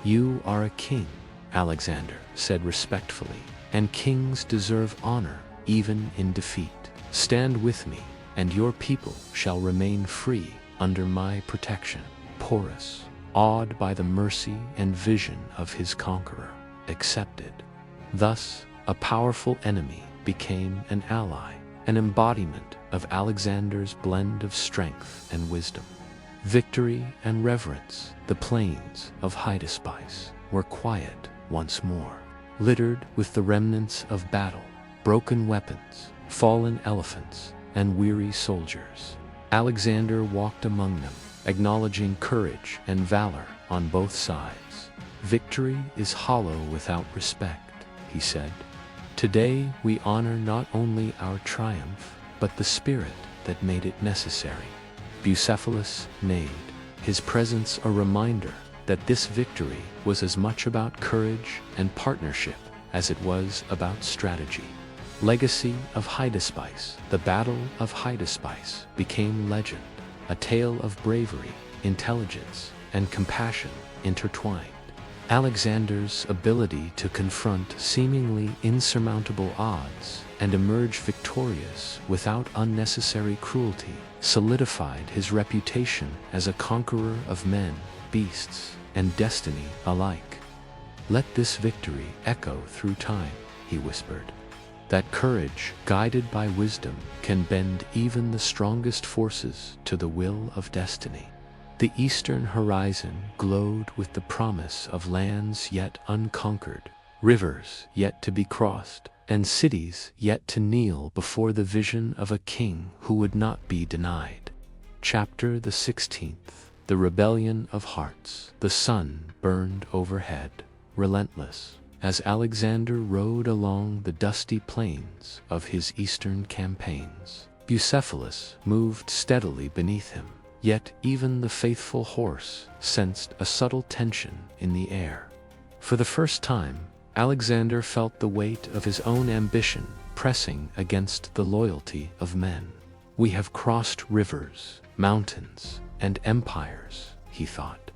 "You are a king," Alexander said respectfully, "and kings deserve honor even in defeat. Stand with me, and your people shall remain free under my protection." Porus, awed by the mercy and vision of his conqueror, accepted. Thus, a powerful enemy became an ally, an embodiment of Alexander's blend of strength and wisdom. Victory and reverence, the plains of Hydaspes were quiet once more, littered with the remnants of battle, broken weapons, fallen elephants, and weary soldiers. Alexander walked among them, acknowledging courage and valor on both sides. "Victory is hollow without respect," he said. Today we honor not only our triumph, but the spirit that made it necessary. Bucephalus neighed, his presence a reminder that this victory was as much about courage and partnership as it was about strategy. Legacy of Hydaspes. The Battle of Hydaspes became legend, a tale of bravery, intelligence, and compassion intertwined. Alexander's ability to confront seemingly insurmountable odds and emerge victorious without unnecessary cruelty solidified his reputation as a conqueror of men, beasts, and destiny alike. "Let this victory echo through time," he whispered. "That courage, guided by wisdom, can bend even the strongest forces to the will of destiny." The eastern horizon glowed with the promise of lands yet unconquered, rivers yet to be crossed, and cities yet to kneel before the vision of a king who would not be denied. Chapter the 16th. The Rebellion of Hearts. The sun burned overhead, relentless, as Alexander rode along the dusty plains of his eastern campaigns. Bucephalus moved steadily beneath him, yet even the faithful horse sensed a subtle tension in the air. For the first time, Alexander felt the weight of his own ambition pressing against the loyalty of men. "We have crossed rivers, mountains, and empires," he thought.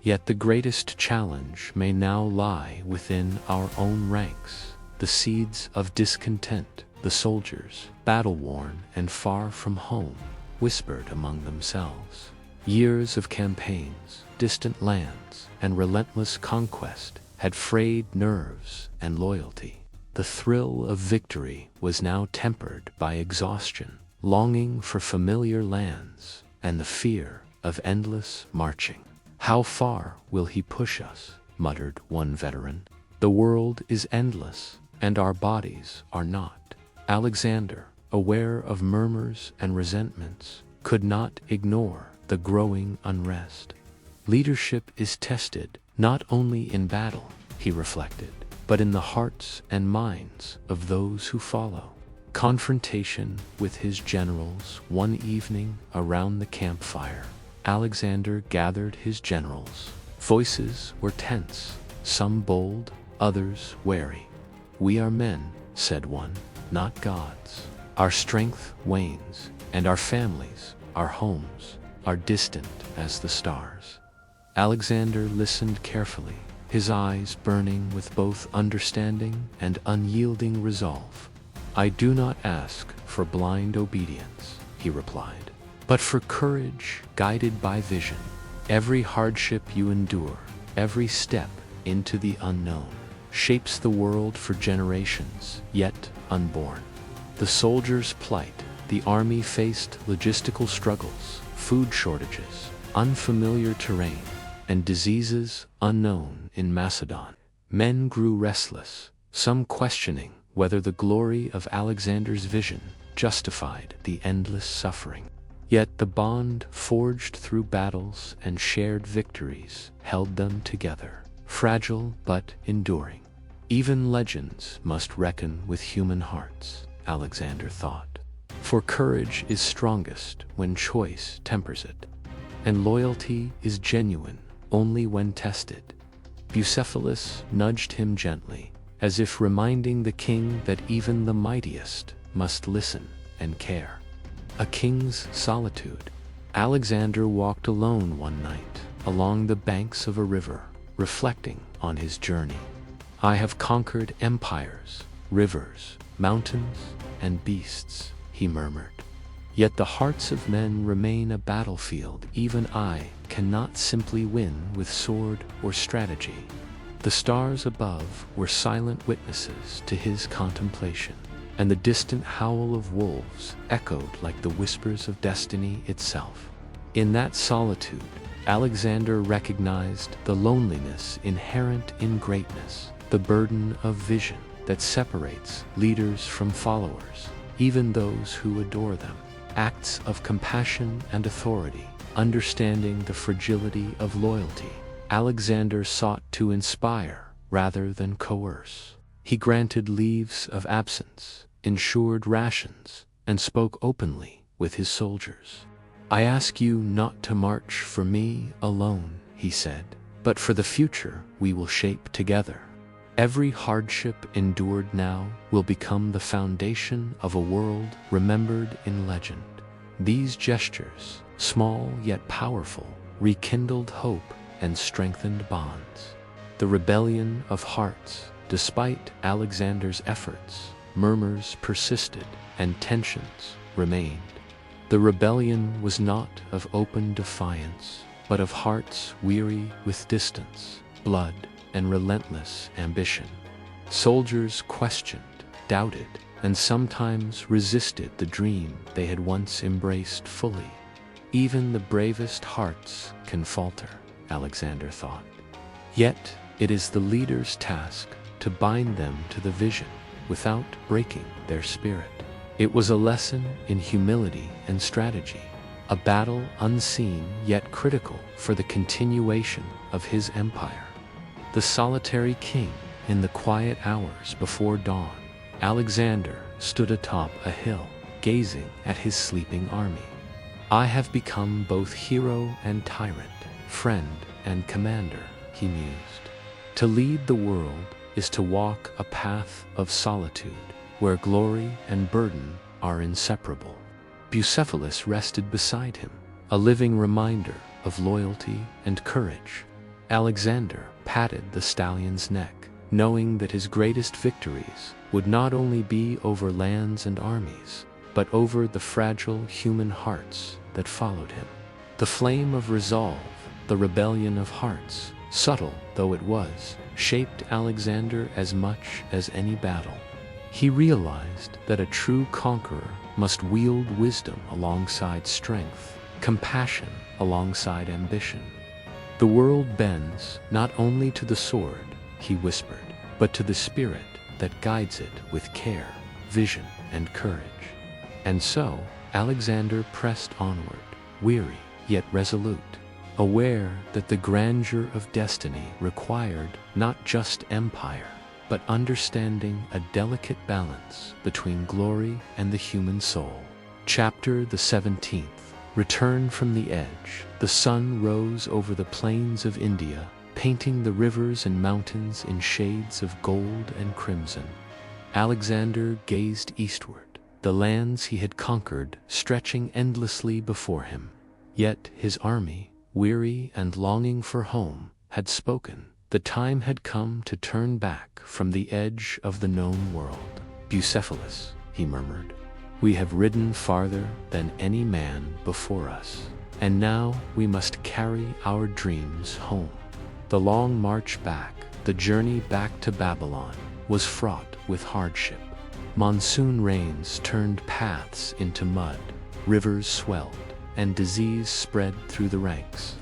"Yet the greatest challenge may now lie within our own ranks. The seeds of discontent, the soldiers, battle-worn and far from home, whispered among themselves. Years of campaigns, distant lands, and relentless conquest had frayed nerves and loyalty. The thrill of victory was now tempered by exhaustion, longing for familiar lands, and the fear of endless marching. "How far will he push us?" muttered one veteran. "The world is endless, and our bodies are not." Alexander, aware of murmurs and resentments, could not ignore the growing unrest. Leadership is tested not only in battle, he reflected, but in the hearts and minds of those who follow. Confrontation with his generals. One evening around the campfire, Alexander gathered his generals. Voices were tense, some bold, others wary. "We are men," said one, "not gods. Our strength wanes, and our families, our homes, are distant as the stars." Alexander listened carefully, his eyes burning with both understanding and unyielding resolve. "I do not ask for blind obedience," he replied, "but for courage guided by vision. Every hardship you endure, every step into the unknown, shapes the world for generations yet unborn." The soldier's plight. The army faced logistical struggles, food shortages, unfamiliar terrain, and diseases unknown in Macedon. Men grew restless, some questioning whether the glory of Alexander's vision justified the endless suffering. Yet the bond forged through battles and shared victories held them together, fragile but enduring. Even legends must reckon with human hearts, Alexander thought. For courage is strongest when choice tempers it, and loyalty is genuine only when tested. Bucephalus nudged him gently, as if reminding the king that even the mightiest must listen and care. A king's solitude. Alexander walked alone one night along the banks of a river, reflecting on his journey. "I have conquered empires, rivers, mountains, and beasts," he murmured. "Yet the hearts of men remain a battlefield even I cannot simply win with sword or strategy." The stars above were silent witnesses to his contemplation, and the distant howl of wolves echoed like the whispers of destiny itself. In that solitude, Alexander recognized the loneliness inherent in greatness, the burden of vision that separates leaders from followers, even those who adore them. Acts of compassion and authority, understanding the fragility of loyalty, Alexander sought to inspire rather than coerce. He granted leaves of absence, ensured rations, and spoke openly with his soldiers. "I ask you not to march for me alone," he said, "but for the future we will shape together. Every hardship endured now will become the foundation of a world remembered in legend." These gestures, small yet powerful, rekindled hope and strengthened bonds. The rebellion of hearts, despite Alexander's efforts, murmurs persisted and tensions remained. The rebellion was not of open defiance, but of hearts weary with distance, blood, and relentless ambition. Soldiers questioned, doubted, and sometimes resisted the dream they had once embraced fully. Even the bravest hearts can falter, Alexander thought. Yet it is the leader's task to bind them to the vision without breaking their spirit. It was a lesson in humility and strategy, a battle unseen yet critical for the continuation of his empire. The solitary king, in the quiet hours before dawn, Alexander stood atop a hill, gazing at his sleeping army. "I have become both hero and tyrant, friend and commander," he mused. To lead the world is to walk a path of solitude, where glory and burden are inseparable. Bucephalus rested beside him, a living reminder of loyalty and courage. Alexander patted the stallion's neck, knowing that his greatest victories would not only be over lands and armies, but over the fragile human hearts that followed him. The flame of resolve, the rebellion of hearts, subtle though it was, shaped Alexander as much as any battle. He realized that a true conqueror must wield wisdom alongside strength, compassion alongside ambition. "The world bends not only to the sword," he whispered, "but to the spirit that guides it with care, vision, and courage." And so, Alexander pressed onward, weary yet resolute, aware that the grandeur of destiny required not just empire, but understanding a delicate balance between glory and the human soul. Chapter the 17th. Return from the edge. The sun rose over the plains of India, painting the rivers and mountains in shades of gold and crimson. Alexander gazed eastward, the lands he had conquered stretching endlessly before him. Yet his army, weary and longing for home, had spoken. The time had come to turn back from the edge of the known world. "Bucephalus," he murmured, "we have ridden farther than any man before us, and now we must carry our dreams home." The long march back, the journey back to Babylon, was fraught with hardship. Monsoon rains turned paths into mud, rivers swelled, and disease spread through the ranks.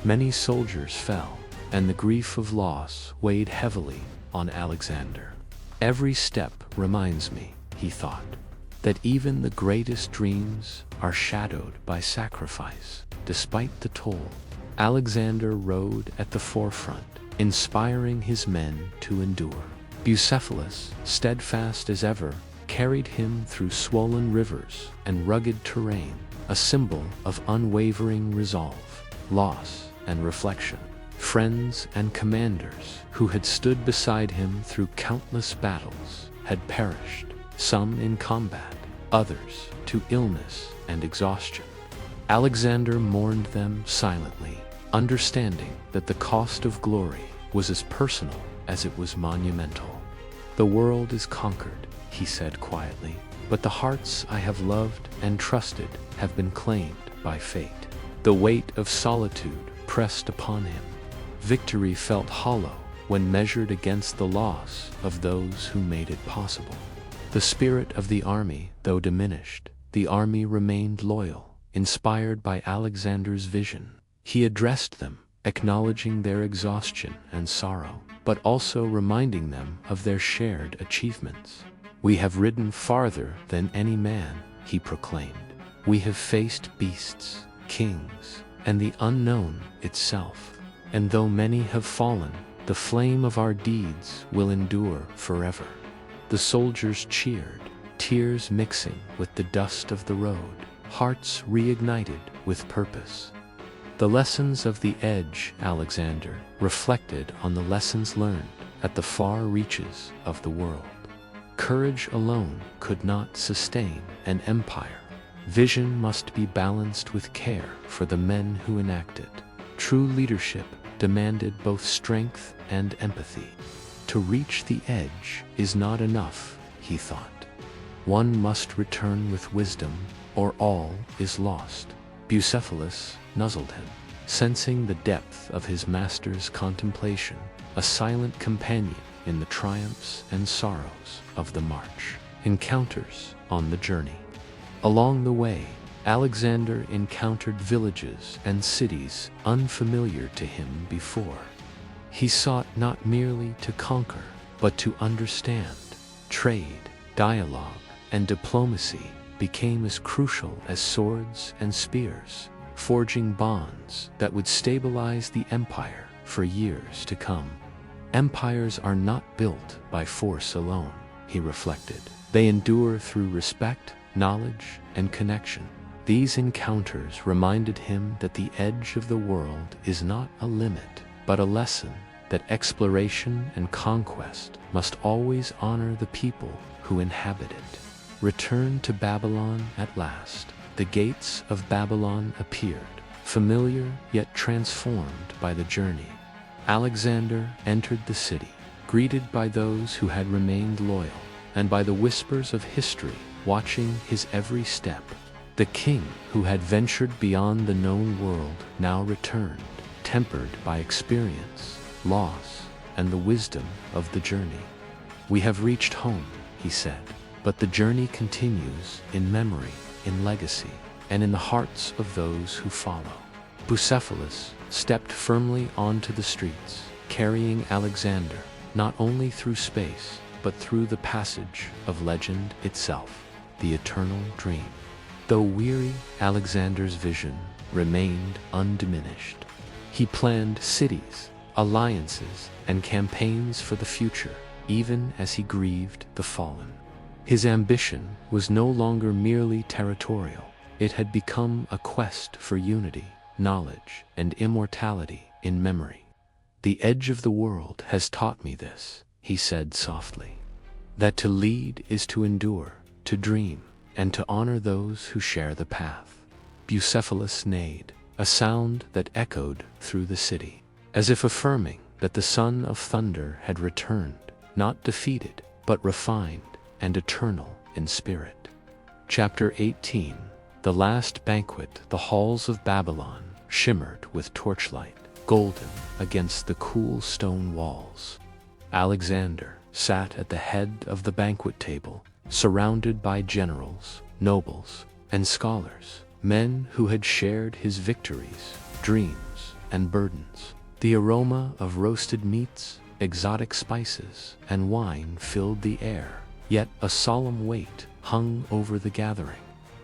Many soldiers fell, and the grief of loss weighed heavily on Alexander. "Every step reminds me," he thought, "that even the greatest dreams are shadowed by sacrifice, despite the toll." Alexander rode at the forefront, inspiring his men to endure. Bucephalus, steadfast as ever, carried him through swollen rivers and rugged terrain, a symbol of unwavering resolve, loss, and reflection. Friends and commanders who had stood beside him through countless battles had perished, some in combat, others to illness and exhaustion. Alexander mourned them silently, understanding that the cost of glory was as personal as it was monumental. "The world is conquered," he said quietly, "but the hearts I have loved and trusted have been claimed by fate." The weight of solitude pressed upon him. Victory felt hollow when measured against the loss of those who made it possible. The spirit of the army, though diminished, the army remained loyal, inspired by Alexander's vision. He addressed them, acknowledging their exhaustion and sorrow, but also reminding them of their shared achievements. "We have ridden farther than any man," he proclaimed. "We have faced beasts, kings, and the unknown itself. And though many have fallen, The flame of our deeds will endure forever." The soldiers cheered, tears mixing with the dust of the road, hearts reignited with purpose. The lessons of the edge. Alexander reflected on the lessons learned at the far reaches of the world. Courage alone could not sustain an empire. Vision must be balanced with care for the men who enact it. True leadership demanded both strength and empathy. To reach the edge is not enough, he thought. One must return with wisdom, or all is lost. Bucephalus nuzzled him, sensing the depth of his master's contemplation, a silent companion in the triumphs and sorrows of the march. Encounters on the journey. Along the way, Alexander encountered villages and cities unfamiliar to him before. He sought not merely to conquer, but to understand. Trade, dialogue, and diplomacy became as crucial as swords and spears, forging bonds that would stabilize the empire for years to come. Empires are not built by force alone, he reflected. They endure through respect, knowledge, and connection. These encounters reminded him that the edge of the world is not a limit, but a lesson that exploration and conquest must always honor the people who inhabit it. Returned to Babylon at last. The gates of Babylon appeared, familiar yet transformed by the journey. Alexander entered the city, greeted by those who had remained loyal, and by the whispers of history watching his every step. The king who had ventured beyond the known world now returned, tempered by experience, loss, and the wisdom of the journey. "We have reached home," he said, "but the journey continues in memory, in legacy, and in the hearts of those who follow." Bucephalus stepped firmly onto the streets, carrying Alexander not only through space, but through the passage of legend itself, the eternal dream. Though weary, Alexander's vision remained undiminished. He planned cities, alliances, and campaigns for the future, even as he grieved the fallen. His ambition was no longer merely territorial. It had become a quest for unity, knowledge, and immortality in memory. "The edge of the world has taught me this," he said softly, "that to lead is to endure, to dream, and to honor those who share the path." Bucephalus neighed, a sound that echoed through the city, as if affirming that the son of thunder had returned, not defeated, but refined and eternal in spirit. Chapter 18. The Last Banquet. The halls of Babylon shimmered with torchlight, golden against the cool stone walls. Alexander sat at the head of the banquet table, surrounded by generals, nobles, and scholars, men who had shared his victories, dreams, and burdens. The aroma of roasted meats, exotic spices, and wine filled the air, yet a solemn weight hung over the gathering.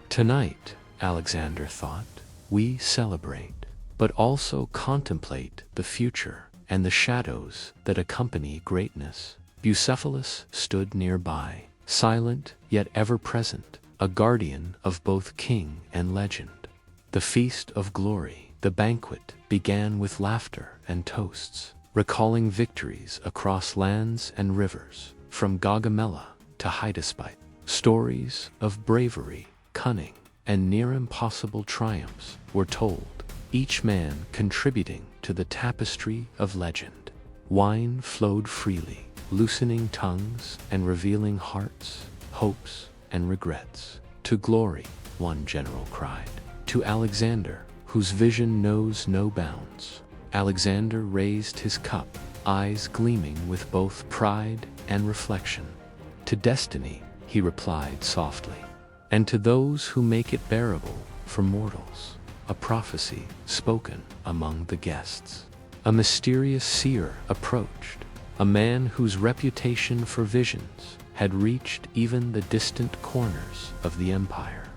Tonight, Alexander thought, we celebrate, but also contemplate the future and the shadows that accompany greatness. Bucephalus stood nearby, silent yet ever-present, a guardian of both king and legend. The feast of glory, the banquet, began with laughter and toasts, recalling victories across lands and rivers, from Gaugamela to Hydaspes. Stories of bravery, cunning, and near-impossible triumphs were told, each man contributing to the tapestry of legend. Wine flowed freely, loosening tongues and revealing hearts, hopes, and regrets. To glory, one general cried. To Alexander, whose vision knows no bounds. Alexander raised his cup, eyes gleaming with both pride and reflection. To destiny, he replied softly, and to those who make it bearable for mortals. A prophecy spoken among the guests. A mysterious seer approached, a man whose reputation for visions had reached even the distant corners of the empire.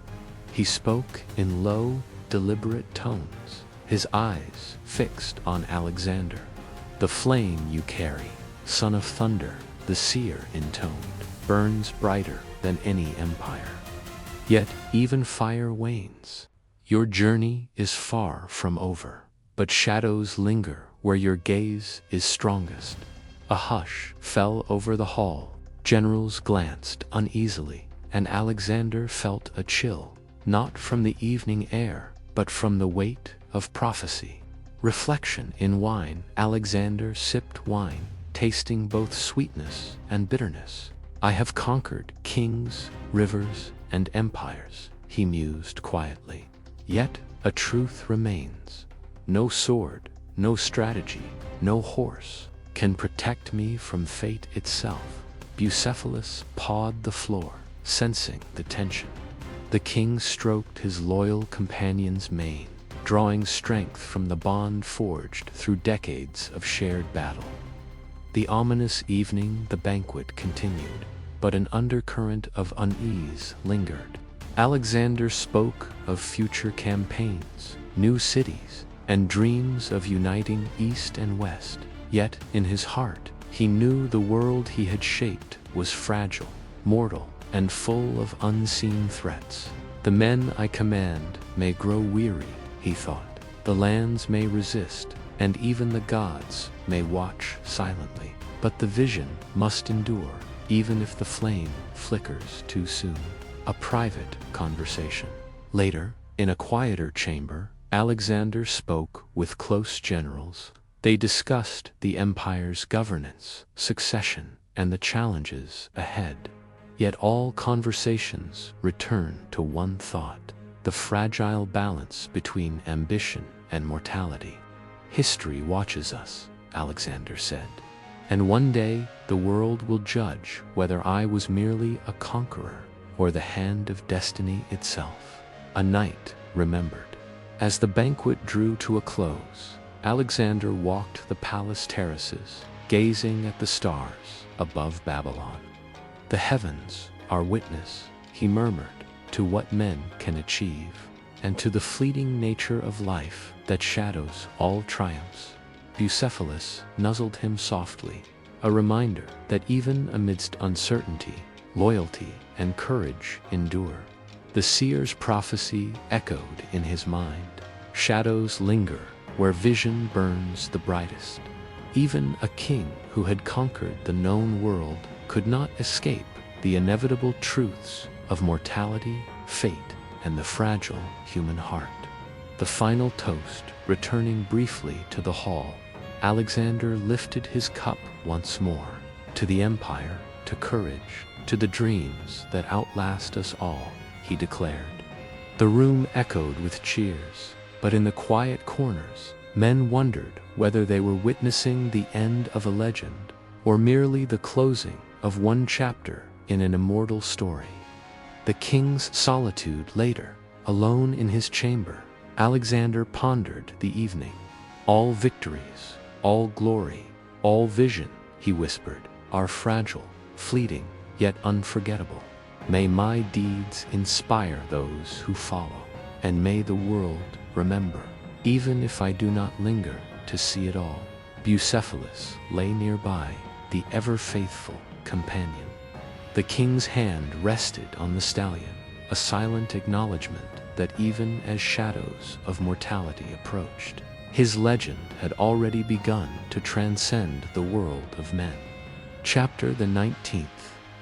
He spoke in low, deliberate tones, his eyes fixed on Alexander. The flame you carry, son of thunder, the seer intoned, burns brighter than any empire. Yet even fire wanes. Your journey is far from over, but shadows linger where your gaze is strongest. A hush fell over the hall. Generals glanced uneasily, and Alexander felt a chill, not from the evening air, but from the weight of prophecy. Reflection in wine. Alexander sipped wine, tasting both sweetness and bitterness. I have conquered kings, rivers, and empires, he mused quietly. Yet a truth remains. No sword, no strategy, no horse can protect me from fate itself. Bucephalus pawed the floor, sensing the tension. The king stroked his loyal companion's mane, drawing strength from the bond forged through decades of shared battle. The ominous evening, the banquet continued, but an undercurrent of unease lingered. Alexander spoke of future campaigns, new cities, and dreams of uniting East and West. Yet, in his heart, he knew the world he had shaped was fragile, mortal, and full of unseen threats. The men I command may grow weary, he thought. The lands may resist, and even the gods may watch silently. But the vision must endure, even if the flame flickers too soon. A private conversation. Later, in a quieter chamber, Alexander spoke with close generals. They discussed the empire's governance, succession, and the challenges ahead. Yet all conversations return to one thought: the fragile balance between ambition and mortality. History watches us, Alexander said, and one day the world will judge whether I was merely a conqueror or the hand of destiny itself. A night remembered. As the banquet drew to a close, Alexander walked the palace terraces, gazing at the stars above Babylon. The heavens are witness, he murmured, to what men can achieve, and to the fleeting nature of life that shadows all triumphs. Bucephalus nuzzled him softly, a reminder that even amidst uncertainty, loyalty and courage endure. The seer's prophecy echoed in his mind. Shadows linger where vision burns the brightest. Even a king who had conquered the known world could not escape the inevitable truths of mortality, fate, and the fragile human heart. The final toast, returning briefly to the hall, Alexander lifted his cup once more. To the empire, to courage, to the dreams that outlast us all, he declared. The room echoed with cheers, but in the quiet corners, men wondered whether they were witnessing the end of a legend or merely the closing of one chapter in an immortal story. The king's solitude later, alone in his chamber, Alexander pondered the evening. All victories, all glory, all vision, he whispered, are fragile, fleeting, yet unforgettable. May my deeds inspire those who follow, and may the world remember, even if I do not linger to see it all. Bucephalus lay nearby, the ever-faithful companion. The king's hand rested on the stallion, a silent acknowledgement that even as shadows of mortality approached, his legend had already begun to transcend the world of men. Chapter the 19th.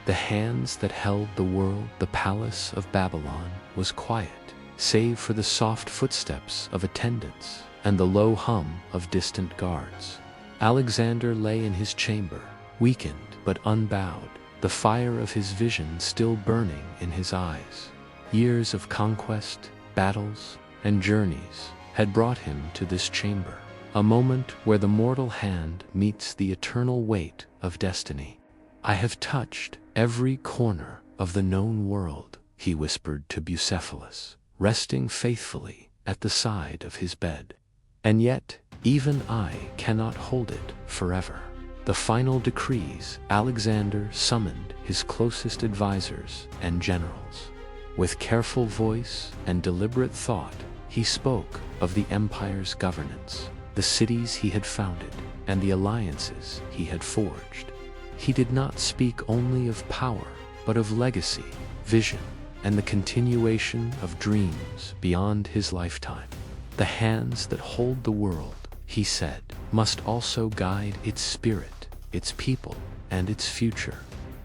The hands that held the world. The palace of Babylon was quiet, save for the soft footsteps of attendants and the low hum of distant guards. Alexander lay in his chamber, weakened but unbowed, the fire of his vision still burning in his eyes. Years of conquest, battles, and journeys had brought him to this chamber, a moment where the mortal hand meets the eternal weight of destiny. I have touched every corner of the known world, he whispered to Bucephalus, resting faithfully at the side of his bed. And yet, even I cannot hold it forever. The final decrees. Alexander summoned his closest advisors and generals. With careful voice and deliberate thought, he spoke of the empire's governance, the cities he had founded, and the alliances he had forged. He did not speak only of power, but of legacy, vision, and the continuation of dreams beyond his lifetime. The hands that hold the world, he said, must also guide its spirit, its people, and its future.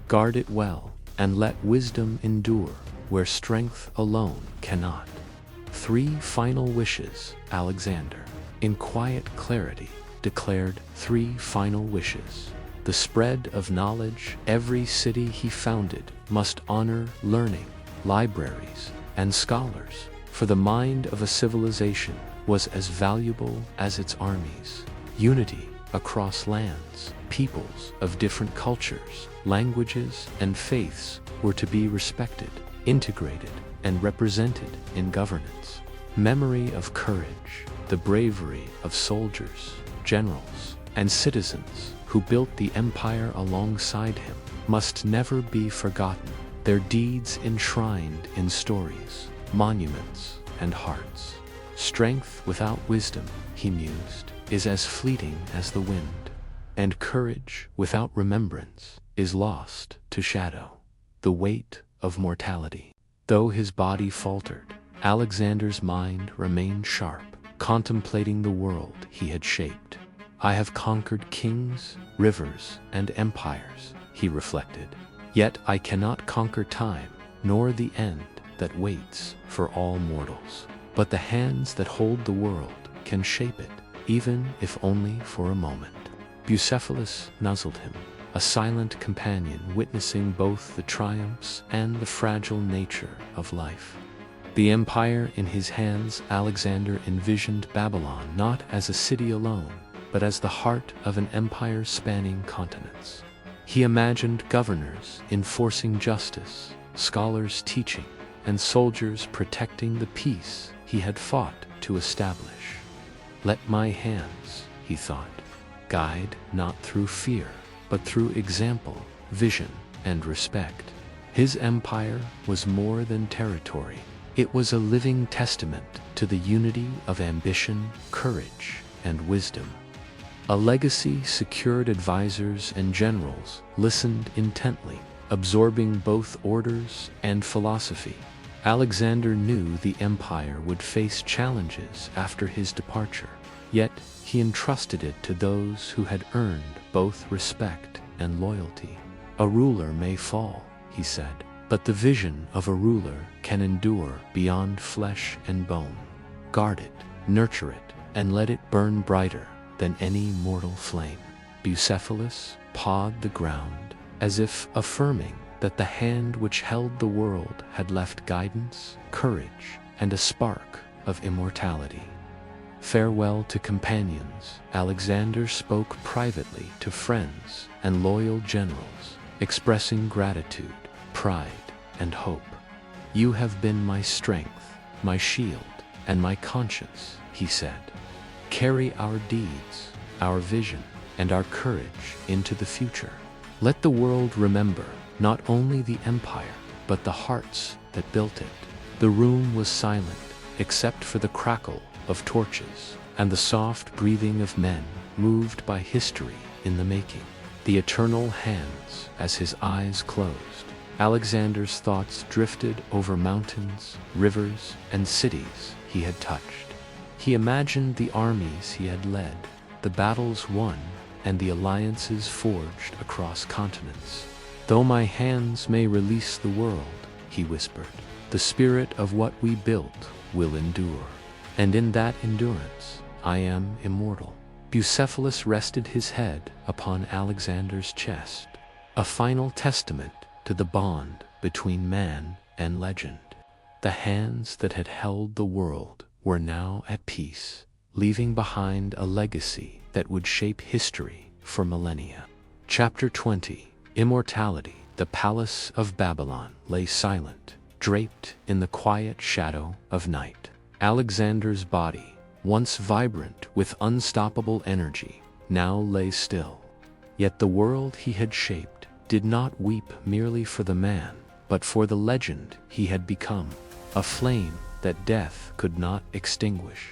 Guard it well, and let wisdom endure where strength alone cannot. 3 final wishes, Alexander, in quiet clarity, declared 3 final wishes. The spread of knowledge. Every city he founded must honor learning, libraries, and scholars, for the mind of a civilization was as valuable as its armies. Unity across lands, peoples of different cultures, languages, and faiths were to be respected, integrated, and represented in governance. Memory of courage, the bravery of soldiers, generals, and citizens who built the empire alongside him must never be forgotten, their deeds enshrined in stories, monuments, and hearts. Strength without wisdom, he mused, is as fleeting as the wind, and courage without remembrance is lost to shadow. The weight of mortality. Though his body faltered, Alexander's mind remained sharp, contemplating the world he had shaped. I have conquered kings, rivers, and empires, he reflected. Yet I cannot conquer time, nor the end that waits for all mortals. But the hands that hold the world can shape it, even if only for a moment. Bucephalus nuzzled him, a silent companion witnessing both the triumphs and the fragile nature of life. The empire in his hands, Alexander envisioned Babylon not as a city alone, but as the heart of an empire spanning continents. He imagined governors enforcing justice, scholars teaching, and soldiers protecting the peace he had fought to establish. Let my hands, he thought, guide not through fear, but through example, vision, and respect. His empire was more than territory. It was a living testament to the unity of ambition, courage, and wisdom. A legacy secured advisors and generals listened intently, absorbing both orders and philosophy. Alexander knew the empire would face challenges after his departure, yet he entrusted it to those who had earned both respect and loyalty. A ruler may fall, he said, but the vision of a ruler can endure beyond flesh and bone. Guard it, nurture it, and let it burn brighter than any mortal flame. Bucephalus pawed the ground, as if affirming that the hand which held the world had left guidance, courage, and a spark of immortality. Farewell to companions, Alexander spoke privately to friends and loyal generals, expressing gratitude, pride, and hope. You have been my strength, my shield, and my conscience, he said. Carry our deeds, our vision, and our courage into the future. Let the world remember not only the empire, but the hearts that built it. The room was silent, except for the crackle of torches and the soft breathing of men moved by history in the making. The eternal hands, as his eyes closed, Alexander's thoughts drifted over mountains, rivers, and cities he had touched. He imagined the armies he had led, the battles won, and the alliances forged across continents. Though my hands may release the world, he whispered, the spirit of what we built will endure. And in that endurance, I am immortal. Bucephalus rested his head upon Alexander's chest, a final testament to the bond between man and legend. The hands that had held the world were now at peace, leaving behind a legacy that would shape history for millennia. Chapter 20. Immortality. The palace of Babylon lay silent, draped in the quiet shadow of night. Alexander's body, once vibrant with unstoppable energy, now lay still. Yet the world he had shaped did not weep merely for the man, but for the legend he had become, a flame that death could not extinguish.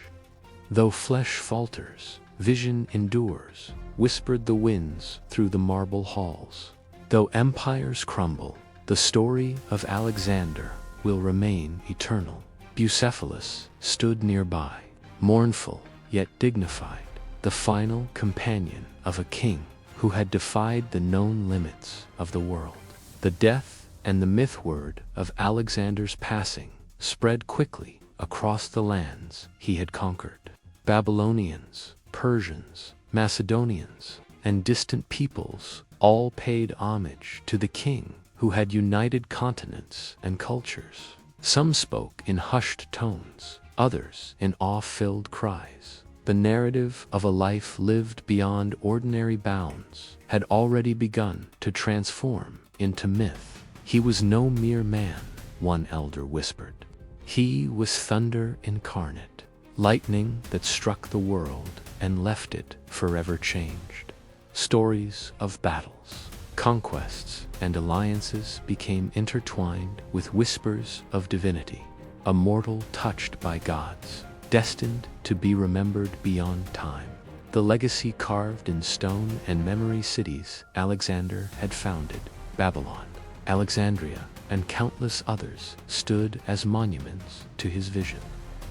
Though flesh falters, vision endures, whispered the winds through the marble halls. Though empires crumble, the story of Alexander will remain eternal. Bucephalus stood nearby, mournful yet dignified, the final companion of a king who had defied the known limits of the world. The death and the myth-word of Alexander's passing spread quickly across the lands he had conquered. Babylonians, Persians, Macedonians, and distant peoples all paid homage to the king who had united continents and cultures. Some spoke in hushed tones, others in awe-filled cries. The narrative of a life lived beyond ordinary bounds had already begun to transform into myth. He was no mere man, one elder whispered. He was thunder incarnate, lightning that struck the world and left it forever changed. Stories of battles, conquests, and alliances became intertwined with whispers of divinity, a mortal touched by gods, destined to be remembered beyond time. The legacy carved in stone and memory cities Alexander had founded, Babylon, Alexandria, and countless others stood as monuments to his vision.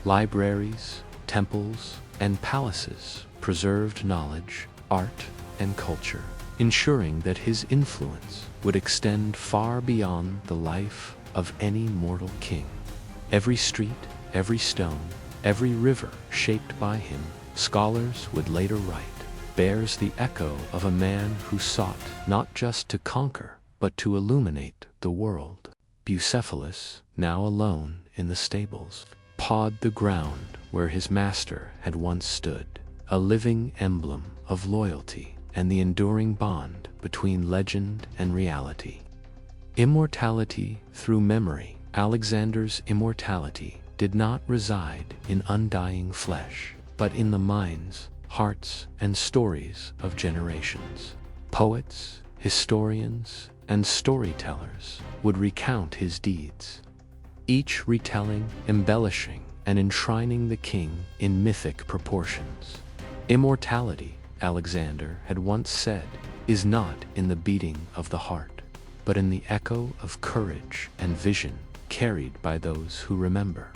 Libraries, temples, and palaces preserved knowledge, art, and culture, ensuring that his influence would extend far beyond the life of any mortal king. Every street, every stone, every river shaped by him, scholars would later write, bears the echo of a man who sought not just to conquer, but to illuminate the world. Bucephalus, now alone in the stables, pawed the ground where his master had once stood, a living emblem of loyalty and the enduring bond between legend and reality. Immortality through memory. Alexander's immortality did not reside in undying flesh, but in the minds, hearts, and stories of generations. Poets, historians, and storytellers would recount his deeds, each retelling, embellishing, and enshrining the king in mythic proportions. Immortality, Alexander had once said, is not in the beating of the heart, but in the echo of courage and vision carried by those who remember.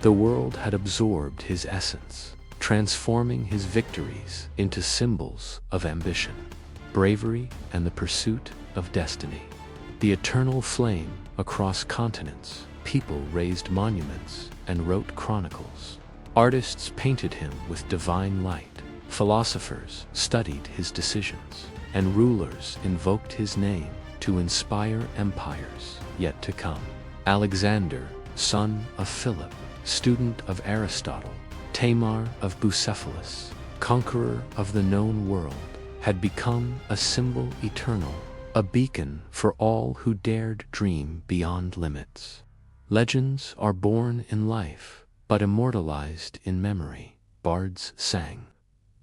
The world had absorbed his essence, transforming his victories into symbols of ambition, bravery, and the pursuit of destiny. The eternal flame across continents, people raised monuments and wrote chronicles. Artists painted him with divine light, philosophers studied his decisions, and rulers invoked his name to inspire empires yet to come. Alexander, son of Philip, student of Aristotle, Tamar of Bucephalus, conqueror of the known world, had become a symbol eternal, a beacon for all who dared dream beyond limits. Legends are born in life, but immortalized in memory, bards sang.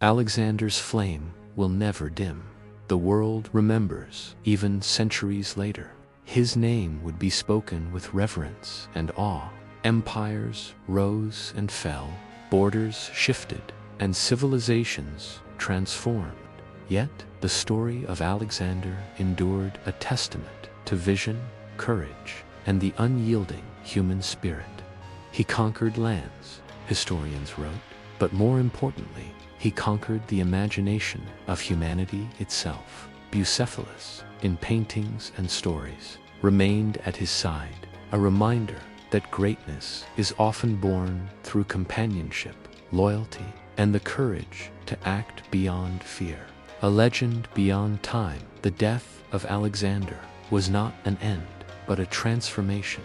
Alexander's flame will never dim. The world remembers, even centuries later. His name would be spoken with reverence and awe. Empires rose and fell, borders shifted, and civilizations transformed. Yet, the story of Alexander endured, a testament to vision, courage, and the unyielding human spirit. He conquered lands, historians wrote, but more importantly, he conquered the imagination of humanity itself. Bucephalus, in paintings and stories, remained at his side, a reminder that greatness is often born through companionship, loyalty, and the courage to act beyond fear. A legend beyond time, the death of Alexander was not an end, but a transformation.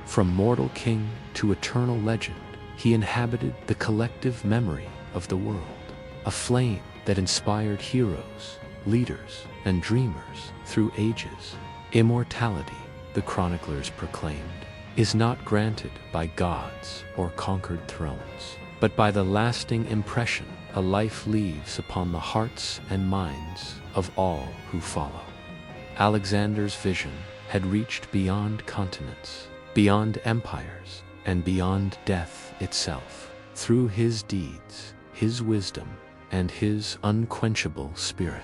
From mortal king to eternal legend, he inhabited the collective memory of the world, a flame that inspired heroes, leaders, and dreamers through ages. Immortality, the chroniclers proclaimed, is not granted by gods or conquered thrones, but by the lasting impression a life leaves upon the hearts and minds of all who follow. Alexander's vision had reached beyond continents, beyond empires, and beyond death itself. Through his deeds, his wisdom, and his unquenchable spirit.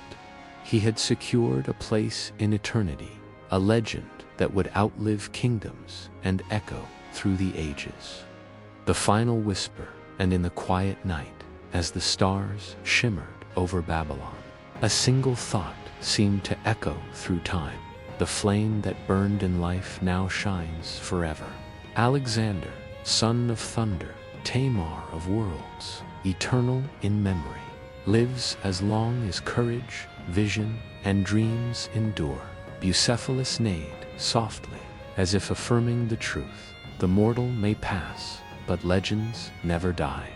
He had secured a place in eternity, a legend that would outlive kingdoms and echo through the ages. The final whisper, and in the quiet night, as the stars shimmered over Babylon, a single thought seemed to echo through time. The flame that burned in life now shines forever. Alexander, son of thunder, Tamar of worlds, eternal in memory, lives as long as courage, vision, and dreams endure. Bucephalus neighed softly, as if affirming the truth. The mortal may pass, but legends never die.